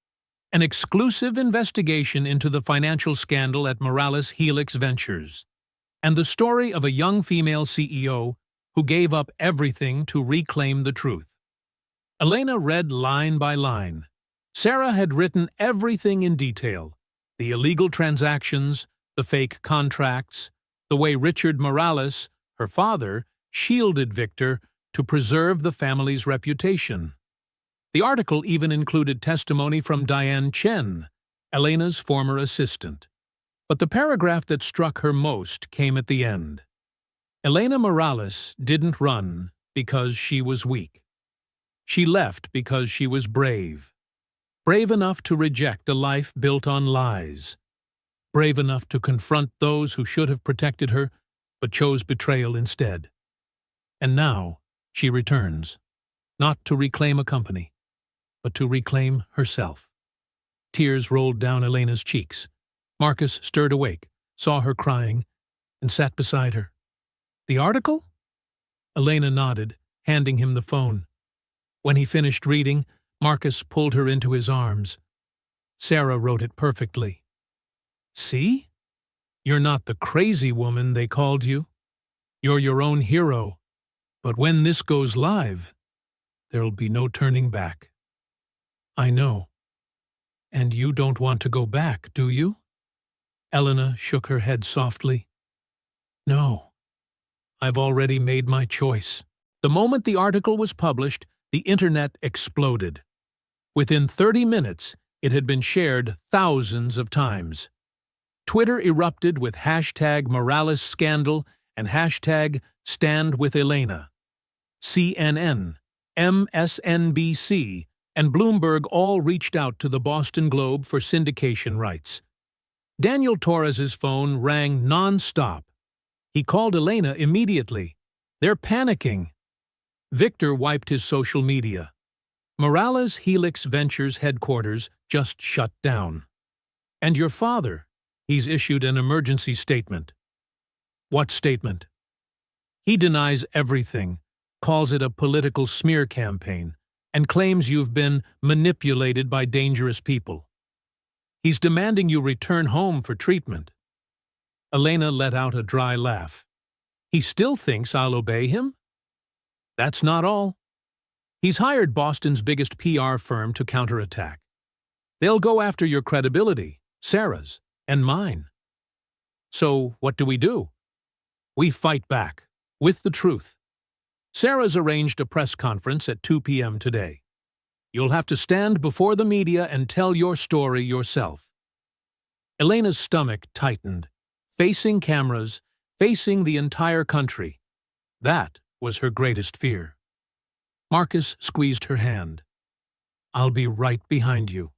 An exclusive investigation into the financial scandal at Morales Helix Ventures, and the story of a young female CEO who gave up everything to reclaim the truth. Elena read line by line. Sarah had written everything in detail: the illegal transactions, the fake contracts, the way Richard Morales, her father, shielded Victor to preserve the family's reputation. The article even included testimony from Diane Chen, Elena's former assistant. But the paragraph that struck her most came at the end. Elena Morales didn't run because she was weak. She left because she was brave. Brave enough to reject a life built on lies. Brave enough to confront those who should have protected her, but chose betrayal instead. And now she returns, not to reclaim a company, but to reclaim herself. Tears rolled down Elena's cheeks. Marcus stirred awake, saw her crying, and sat beside her. The article? Elena nodded, handing him the phone. When he finished reading, Marcus pulled her into his arms. Sarah wrote it perfectly. See? You're not the crazy woman they called you. You're your own hero. But when this goes live, there'll be no turning back. I know. And you don't want to go back, do you? Elena shook her head softly. No. I've already made my choice. The moment the article was published, the internet exploded. Within 30 minutes, it had been shared thousands of times. Twitter erupted with hashtag Morales Scandal and hashtag Stand with Elena. CNN, MSNBC, and Bloomberg all reached out to the Boston Globe for syndication rights. Daniel Torres's phone rang non-stop. He called Elena immediately. They're panicking. Victor wiped his social media. Morales Helix Ventures headquarters just shut down. And your father, he's issued an emergency statement. What statement? He denies everything, calls it a political smear campaign, and claims you've been manipulated by dangerous people. He's demanding you return home for treatment. Elena let out a dry laugh. He still thinks I'll obey him? That's not all. He's hired Boston's biggest PR firm to counterattack. They'll go after your credibility, Sarah's, and mine. So what do? We fight back, with the truth. Sarah's arranged a press conference at 2 p.m. today. You'll have to stand before the media and tell your story yourself." Elena's stomach tightened, facing cameras, facing the entire country. That was her greatest fear. Marcus squeezed her hand. "I'll be right behind you.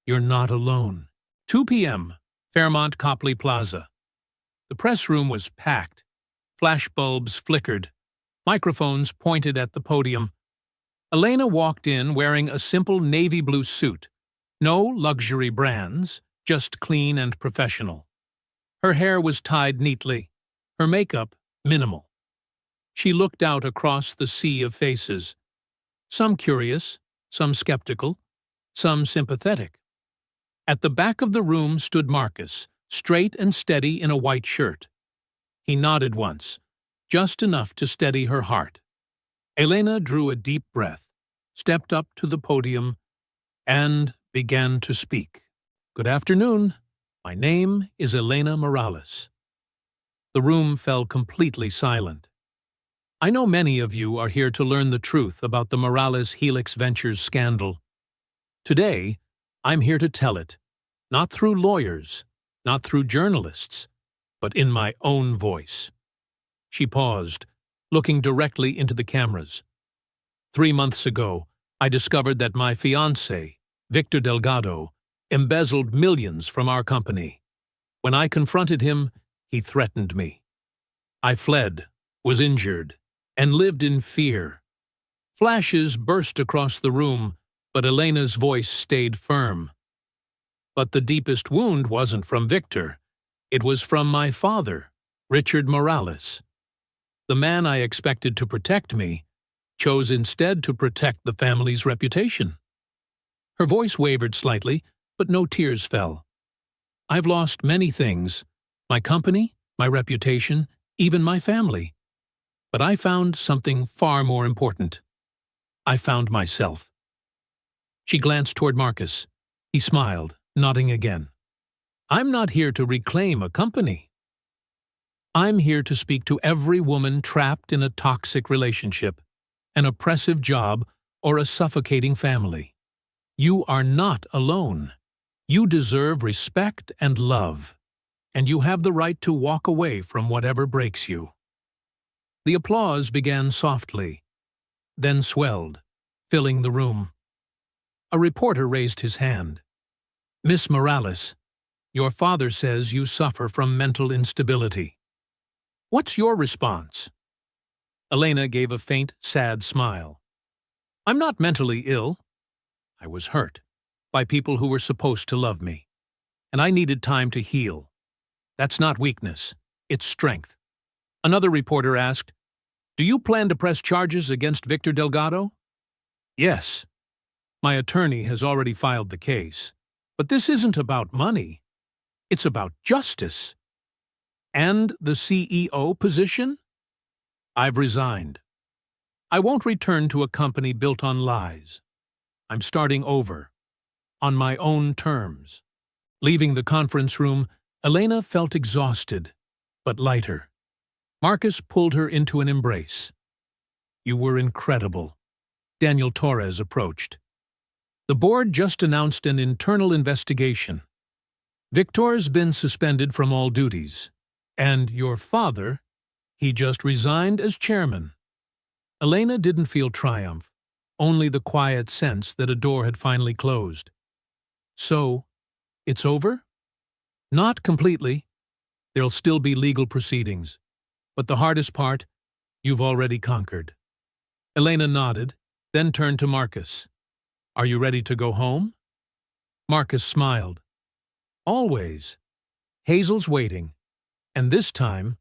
You're not alone." 2 p.m., Fairmont Copley Plaza. The press room was packed. Flashbulbs flickered. Microphones pointed at the podium. Elena walked in wearing a simple navy blue suit. No luxury brands, just clean and professional. Her hair was tied neatly, her makeup minimal. She looked out across the sea of faces. Some curious, some skeptical, some sympathetic. At the back of the room stood Marcus, straight and steady in a white shirt. He nodded once, just enough to steady her heart. Elena drew a deep breath, stepped up to the podium, and began to speak. "Good afternoon. My name is Elena Morales." The room fell completely silent. "I know many of you are here to learn the truth about the Morales Helix Ventures scandal. Today, I'm here to tell it, not through lawyers, not through journalists, but in my own voice." She paused, looking directly into the cameras. 3 months ago, I discovered that my fiancé, Victor Delgado, embezzled millions from our company. When I confronted him, he threatened me. I fled, was injured, and lived in fear. Flashes burst across the room, but Elena's voice stayed firm. But the deepest wound wasn't from Victor. It was from my father, Richard Morales. The man I expected to protect me chose instead to protect the family's reputation. Her voice wavered slightly, but no tears fell. "I've lost many things, my company, my reputation, even my family. But I found something far more important. I found myself." She glanced toward Marcus. He smiled, nodding again. "I'm not here to reclaim a company. I'm here to speak to every woman trapped in a toxic relationship, an oppressive job, or a suffocating family. You are not alone. You deserve respect and love, and you have the right to walk away from whatever breaks you." The applause began softly, then swelled, filling the room. A reporter raised his hand. "Miss Morales, your father says you suffer from mental instability. What's your response?" Elena gave a faint, sad smile. "I'm not mentally ill. I was hurt by people who were supposed to love me, and I needed time to heal. That's not weakness, it's strength." Another reporter asked, "Do you plan to press charges against Victor Delgado?" "Yes. My attorney has already filed the case. But this isn't about money. It's about justice." "And the CEO position?" "I've resigned. I won't return to a company built on lies. I'm starting over, on my own terms." Leaving the conference room, Elena felt exhausted, but lighter. Marcus pulled her into an embrace. "You were incredible." Daniel Torres approached. "The board just announced an internal investigation. Victor's been suspended from all duties. And your father, he just resigned as chairman." Elena didn't feel triumph, only the quiet sense that a door had finally closed. "So, it's over?" "Not completely. There'll still be legal proceedings. But the hardest part, you've already conquered." Elena nodded, then turned to Marcus. "Are you ready to go home?" Marcus smiled. "Always. Hazel's waiting. And this time,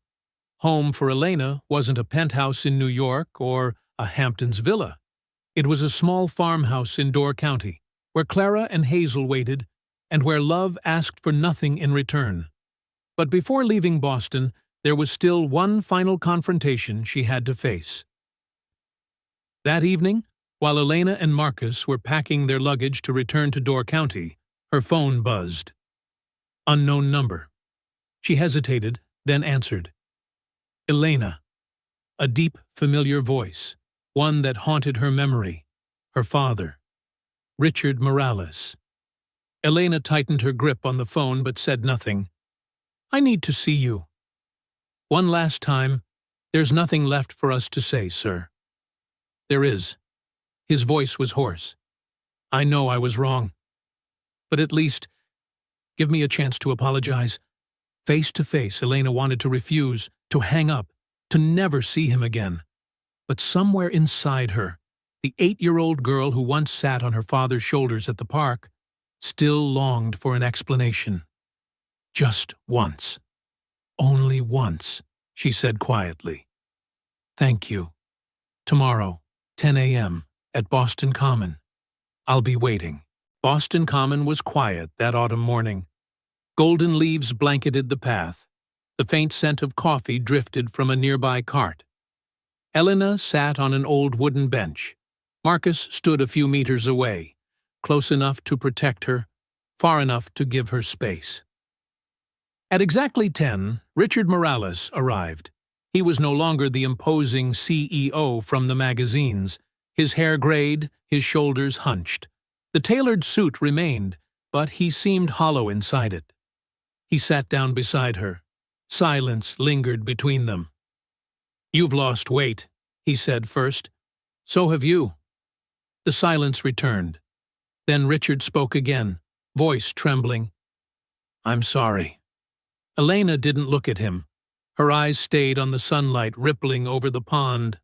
home for Elena wasn't a penthouse in New York or a Hamptons villa. It was a small farmhouse in Door County, where Clara and Hazel waited, and where love asked for nothing in return. But before leaving Boston, there was still one final confrontation she had to face. That evening, while Elena and Marcus were packing their luggage to return to Door County, her phone buzzed. Unknown number. She hesitated, then answered. Elena. A deep, familiar voice, one that haunted her memory. Her father. Richard Morales. Elena tightened her grip on the phone but said nothing. I need to see you. One last time. There's nothing left for us to say, sir. There is. His voice was hoarse. I know I was wrong. But at least, give me a chance to apologize. Face to face, Elena wanted to refuse, to hang up, to never see him again. But somewhere inside her, the 8-year-old girl who once sat on her father's shoulders at the park still longed for an explanation. Just once. Only once, she said quietly. Thank you. Tomorrow, 10 a.m., at Boston Common. I'll be waiting. Boston Common was quiet that autumn morning. Golden leaves blanketed the path. The faint scent of coffee drifted from a nearby cart. Elena sat on an old wooden bench. Marcus stood a few meters away, close enough to protect her, far enough to give her space. At exactly 10, Richard Morales arrived. He was no longer the imposing CEO from the magazines. His hair grayed, his shoulders hunched. The tailored suit remained, but he seemed hollow inside it. He sat down beside her. Silence lingered between them. You've lost weight, he said first. So have you. The silence returned. Then Richard spoke again, voice trembling. I'm sorry. Elena didn't look at him. Her eyes stayed on the sunlight rippling over the pond.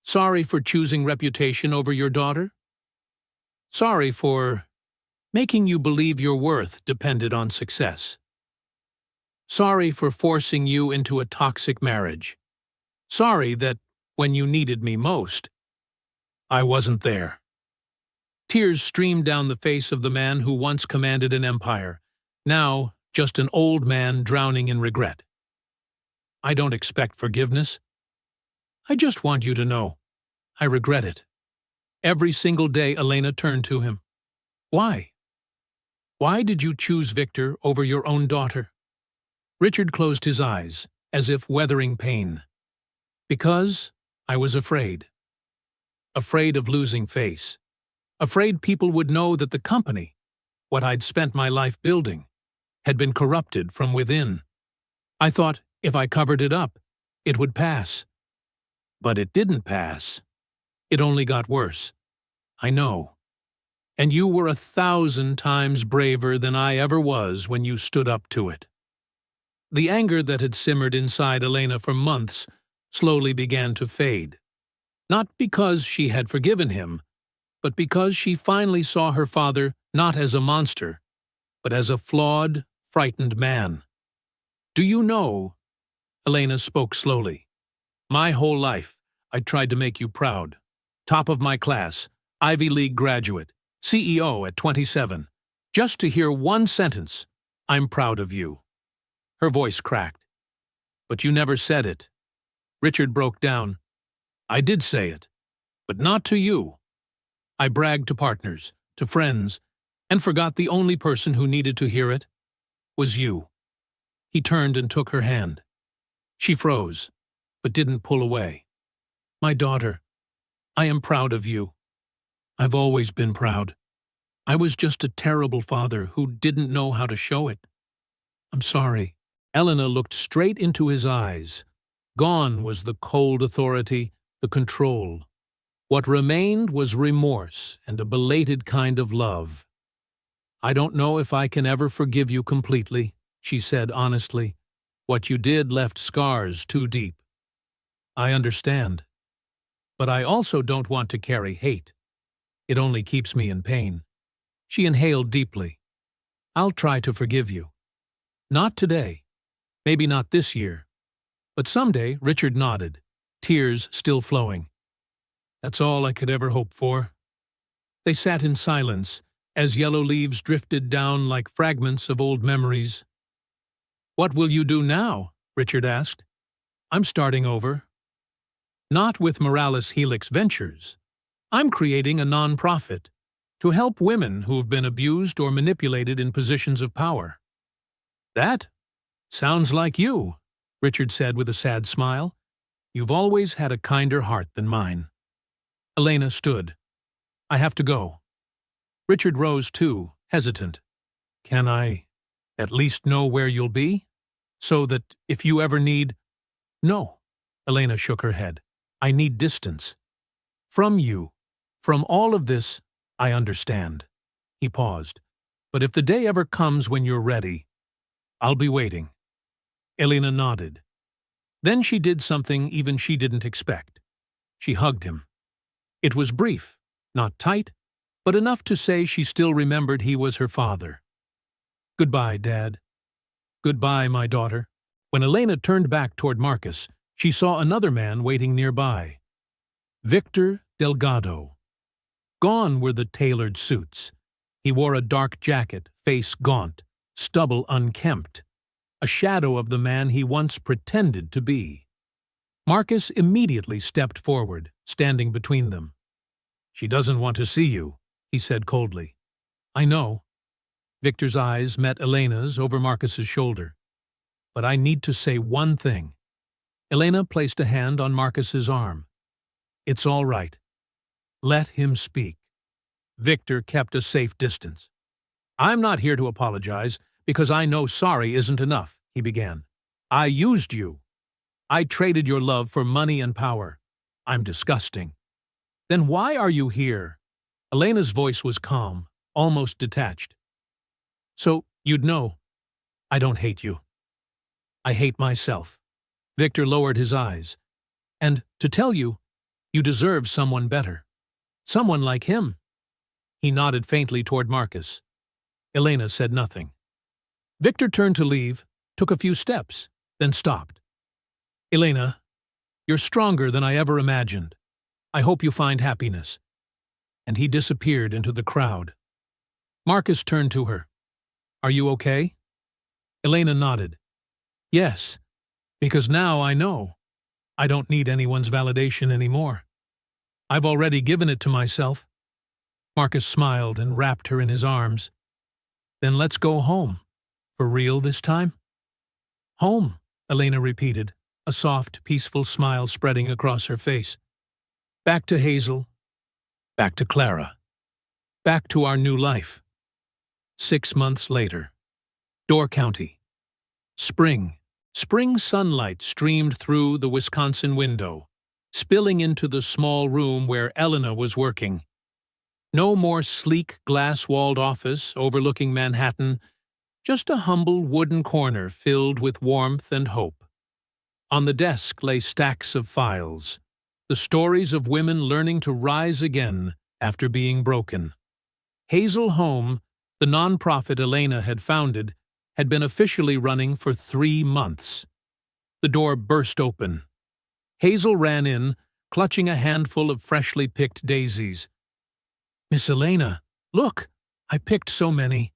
Sorry for choosing reputation over your daughter? Sorry for making you believe your worth depended on success. Sorry for forcing you into a toxic marriage. Sorry that, when you needed me most, I wasn't there. Tears streamed down the face of the man who once commanded an empire, now just an old man drowning in regret. I don't expect forgiveness. I just want you to know, I regret it. Every single day Elena turned to him. Why? Why did you choose Victor over your own daughter? Richard closed his eyes, as if weathering pain. Because I was afraid. Afraid of losing face. Afraid people would know that the company, what I'd spent my life building, had been corrupted from within. I thought if I covered it up, it would pass. But it didn't pass. It only got worse. I know. And you were 1,000 times braver than I ever was when you stood up to it. The anger that had simmered inside Elena for months slowly began to fade. Not because she had forgiven him, but because she finally saw her father not as a monster, but as a flawed, frightened man. Do you know, Elena spoke slowly, my whole life I tried to make you proud. Top of my class, Ivy League graduate, CEO at 27. Just to hear one sentence, I'm proud of you. Her voice cracked. But you never said it. Richard broke down. I did say it, but not to you. I bragged to partners, to friends, and forgot the only person who needed to hear it was you. He turned and took her hand. She froze, but didn't pull away. My daughter, I am proud of you. I've always been proud. I was just a terrible father who didn't know how to show it. I'm sorry. Elena looked straight into his eyes. Gone was the cold authority, the control. What remained was remorse and a belated kind of love. I don't know if I can ever forgive you completely, she said honestly. What you did left scars too deep. I understand. But I also don't want to carry hate. It only keeps me in pain. She inhaled deeply. I'll try to forgive you. Not today. Maybe not this year. But someday, Richard nodded, tears still flowing. That's all I could ever hope for. They sat in silence as yellow leaves drifted down like fragments of old memories. What will you do now? Richard asked. I'm starting over. Not with Morales Helix Ventures. I'm creating a non-profit to help women who've been abused or manipulated in positions of power. That sounds like you, Richard said with a sad smile. You've always had a kinder heart than mine. Elena stood. I have to go. Richard rose too, hesitant. Can I at least know where you'll be? So that if you ever need— No, Elena shook her head. I need distance. From you. From all of this, I understand. He paused. But if the day ever comes when you're ready, I'll be waiting. Elena nodded. Then she did something even she didn't expect. She hugged him. It was brief, not tight, but enough to say she still remembered he was her father. Goodbye, Dad. Goodbye, my daughter. When Elena turned back toward Marcus, she saw another man waiting nearby. Victor Delgado. Gone were the tailored suits. He wore a dark jacket, face gaunt, stubble unkempt, a shadow of the man he once pretended to be. Marcus immediately stepped forward, standing between them. She doesn't want to see you, he said coldly. I know. Victor's eyes met Elena's over Marcus's shoulder. But I need to say one thing. Elena placed a hand on Marcus's arm. It's all right. Let him speak. Victor kept a safe distance. I'm not here to apologize, because I know sorry isn't enough, he began. I used you. I traded your love for money and power. I'm disgusting. Then why are you here? Elena's voice was calm, almost detached. So, you'd know. I don't hate you. I hate myself. Victor lowered his eyes. And, to tell you, you deserve someone better. Someone like him. He nodded faintly toward Marcus. Elena said nothing. Victor turned to leave, took a few steps, then stopped. Elena, you're stronger than I ever imagined. I hope you find happiness. And he disappeared into the crowd. Marcus turned to her. Are you okay? Elena nodded. Yes, because now I know. I don't need anyone's validation anymore. I've already given it to myself. Marcus smiled and wrapped her in his arms. Then let's go home. For real this time? Home, Elena repeated, a soft, peaceful smile spreading across her face. Back to Hazel. Back to Clara. Back to our new life. 6 months later. Door County. Spring. Spring sunlight streamed through the Wisconsin window, spilling into the small room where Elena was working. No more sleek, glass-walled office overlooking Manhattan, just a humble wooden corner filled with warmth and hope. On the desk lay stacks of files, the stories of women learning to rise again after being broken. Hazel Home, the nonprofit Elena had founded, had been officially running for 3 months. The door burst open. Hazel ran in, clutching a handful of freshly picked daisies. Miss Elena, look, I picked so many.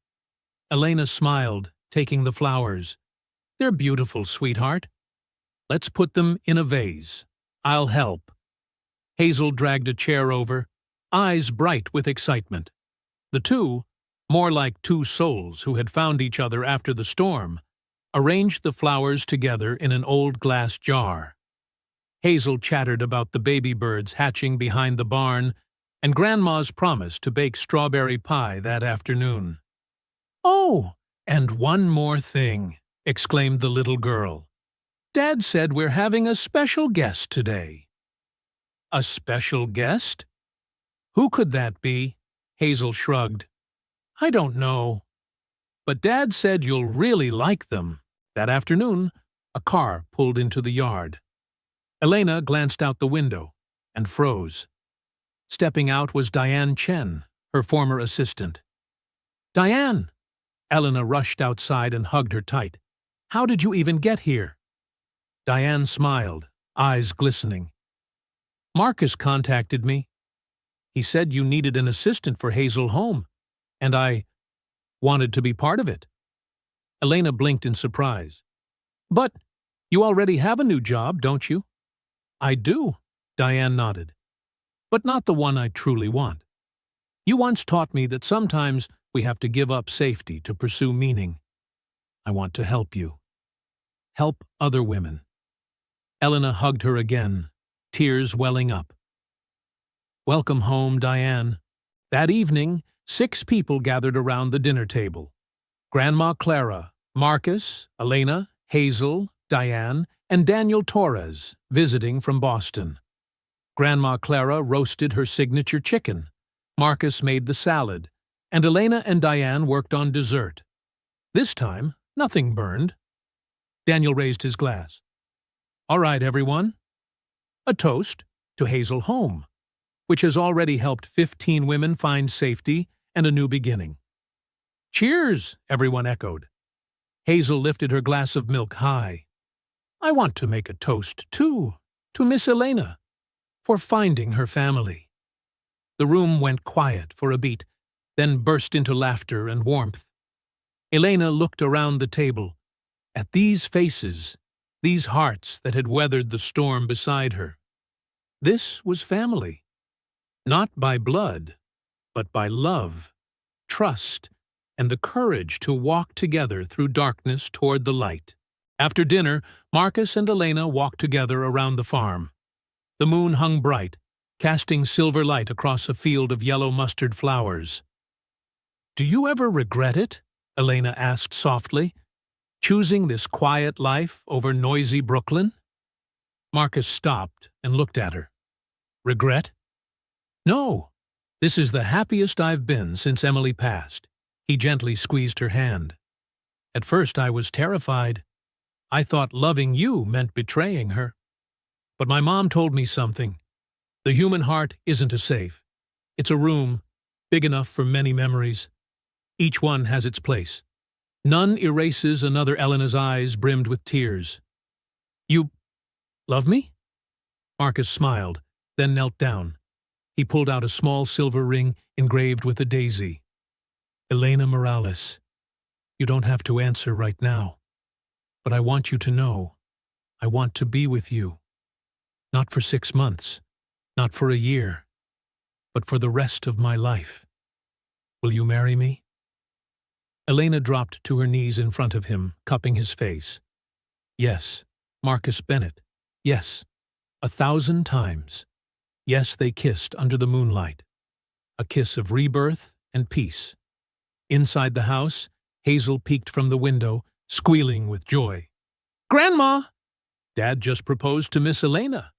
Elena smiled, taking the flowers. They're beautiful, sweetheart. Let's put them in a vase. I'll help. Hazel dragged a chair over, eyes bright with excitement. The two, more like two souls who had found each other after the storm, arranged the flowers together in an old glass jar. Hazel chattered about the baby birds hatching behind the barn and Grandma's promise to bake strawberry pie that afternoon. Oh, and one more thing, exclaimed the little girl. Dad said we're having a special guest today. A special guest? Who could that be? Hazel shrugged. I don't know. But Dad said you'll really like them. That afternoon, a car pulled into the yard. Elena glanced out the window and froze. Stepping out was Diane Chen, her former assistant. Diane! Elena rushed outside and hugged her tight. How did you even get here? Diane smiled, eyes glistening. Marcus contacted me. He said you needed an assistant for Hazel Home, and I wanted to be part of it. Elena blinked in surprise. But you already have a new job, don't you? I do, Diane nodded. But not the one I truly want. You once taught me that sometimes we have to give up safety to pursue meaning. I want to help you. Help other women. Elena hugged her again, tears welling up. Welcome home, Diane. That evening, 6 people gathered around the dinner table. Grandma Clara, Marcus, Elena, Hazel, Diane, and Daniel Torres, visiting from Boston. Grandma Clara roasted her signature chicken. Marcus made the salad, and Elena and Diane worked on dessert. This time, nothing burned. Daniel raised his glass. "All right, everyone. A toast to Hazel Home, which has already helped 15 women find safety and a new beginning." "Cheers," everyone echoed. Hazel lifted her glass of milk high. "I want to make a toast, too, to Miss Elena, for finding her family." The room went quiet for a beat, then burst into laughter and warmth. Elena looked around the table, at these faces, these hearts that had weathered the storm beside her. This was family. Not by blood, but by love, trust, and the courage to walk together through darkness toward the light. After dinner, Marcus and Elena walked together around the farm. The moon hung bright, casting silver light across a field of yellow mustard flowers. "Do you ever regret it?" Elena asked softly, "choosing this quiet life over noisy Brooklyn?" Marcus stopped and looked at her. "Regret? No. This is the happiest I've been since Emily passed." He gently squeezed her hand. "At first I was terrified. I thought loving you meant betraying her. But my mom told me something. The human heart isn't a safe. It's a room, big enough for many memories. Each one has its place. None erases another." Elena's eyes brimmed with tears. "You love me?" Marcus smiled, then knelt down. He pulled out a small silver ring engraved with a daisy. "Elena Morales, you don't have to answer right now. But I want you to know, I want to be with you. Not for 6 months, not for a year, but for the rest of my life. Will you marry me?" Elena dropped to her knees in front of him, cupping his face. "Yes, Marcus Bennett. Yes, 1,000 times. Yes, they kissed under the moonlight. A kiss of rebirth and peace. Inside the house, Hazel peeked from the window, squealing with joy. "Grandma! Dad just proposed to Miss Elena.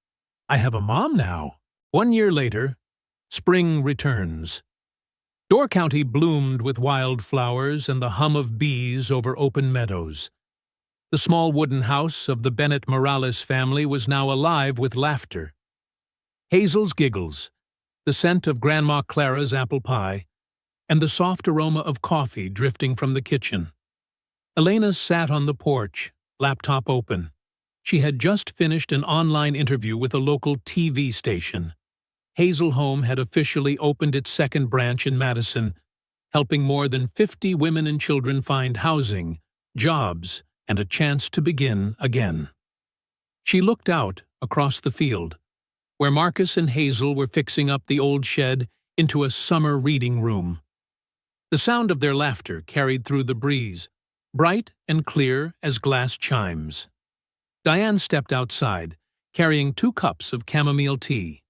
I have a mom now." 1 year later, spring returns. Door County bloomed with wildflowers and the hum of bees over open meadows. The small wooden house of the Bennett Morales family was now alive with laughter. Hazel's giggles, the scent of Grandma Clara's apple pie, and the soft aroma of coffee drifting from the kitchen. Elena sat on the porch, laptop open. She had just finished an online interview with a local TV station. Hazel Home had officially opened its second branch in Madison, helping more than 50 women and children find housing, jobs, and a chance to begin again. She looked out across the field, where Marcus and Hazel were fixing up the old shed into a summer reading room. The sound of their laughter carried through the breeze, bright and clear as glass chimes. Diane stepped outside, carrying 2 cups of chamomile tea.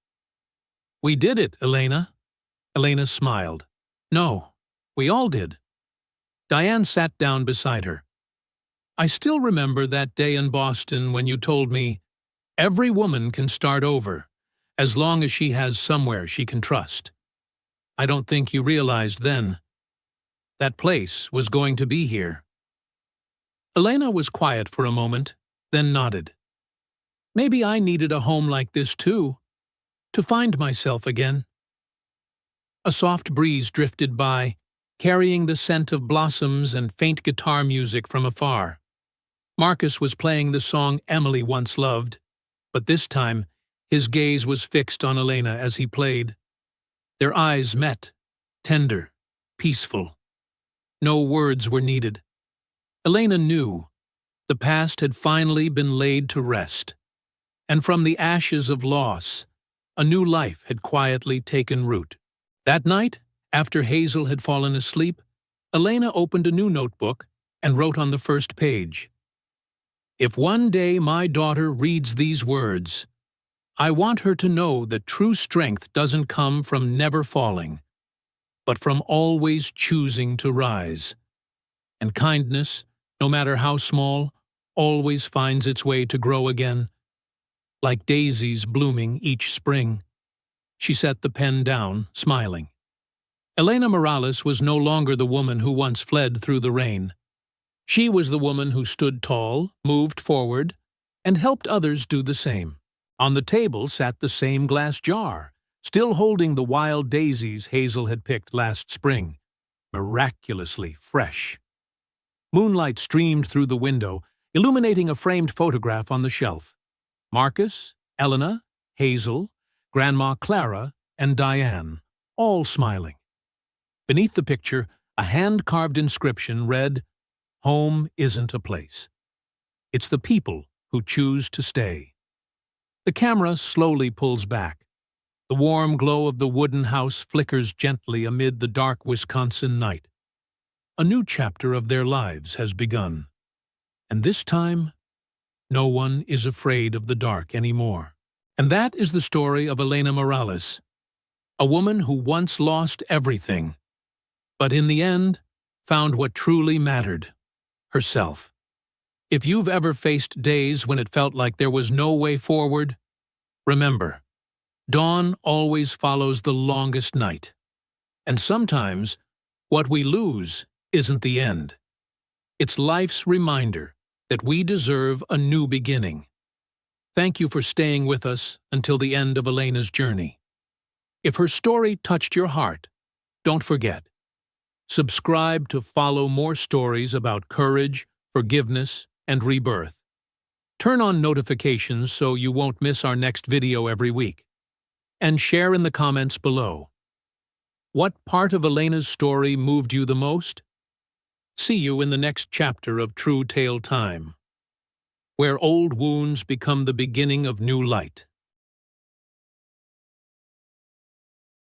"We did it, Elena." Elena smiled. "No, we all did." Diane sat down beside her. "I still remember that day in Boston when you told me, every woman can start over, as long as she has somewhere she can trust. I don't think you realized then. That place was going to be here." Elena was quiet for a moment, then nodded. "Maybe I needed a home like this too, to find myself again." A soft breeze drifted by, carrying the scent of blossoms and faint guitar music from afar. Marcus was playing the song Emily once loved, but this time his gaze was fixed on Elena as he played. Their eyes met, tender, peaceful. No words were needed. Elena knew the past had finally been laid to rest, and from the ashes of loss, a new life had quietly taken root. That night, after Hazel had fallen asleep, Elena opened a new notebook and wrote on the first page, "If one day my daughter reads these words, I want her to know that true strength doesn't come from never falling, but from always choosing to rise. And kindness, no matter how small, always finds its way to grow again. Like daisies blooming each spring. She set the pen down, smiling. Elena Morales was no longer the woman who once fled through the rain. She was the woman who stood tall, moved forward, and helped others do the same. On the table sat the same glass jar, still holding the wild daisies Hazel had picked last spring, miraculously fresh. Moonlight streamed through the window, illuminating a framed photograph on the shelf. Marcus, Elena, Hazel, Grandma Clara, and Diane, all smiling. Beneath the picture, a hand-carved inscription read, "Home isn't a place. It's the people who choose to stay." The camera slowly pulls back. The warm glow of the wooden house flickers gently amid the dark Wisconsin night. A new chapter of their lives has begun. And this time, no one is afraid of the dark anymore. And that is the story of Elena Morales, a woman who once lost everything, but in the end found what truly mattered, herself. If you've ever faced days when it felt like there was no way forward, remember, dawn always follows the longest night. And sometimes, what we lose isn't the end. It's life's reminder that we deserve a new beginning. Thank you for staying with us until the end of Elena's journey. If her story touched your heart, don't forget. Subscribe to follow more stories about courage, forgiveness, and rebirth. Turn on notifications so you won't miss our next video every week. And share in the comments below. What part of Elena's story moved you the most? See you in the next chapter of True Tale Time, where old wounds become the beginning of new light.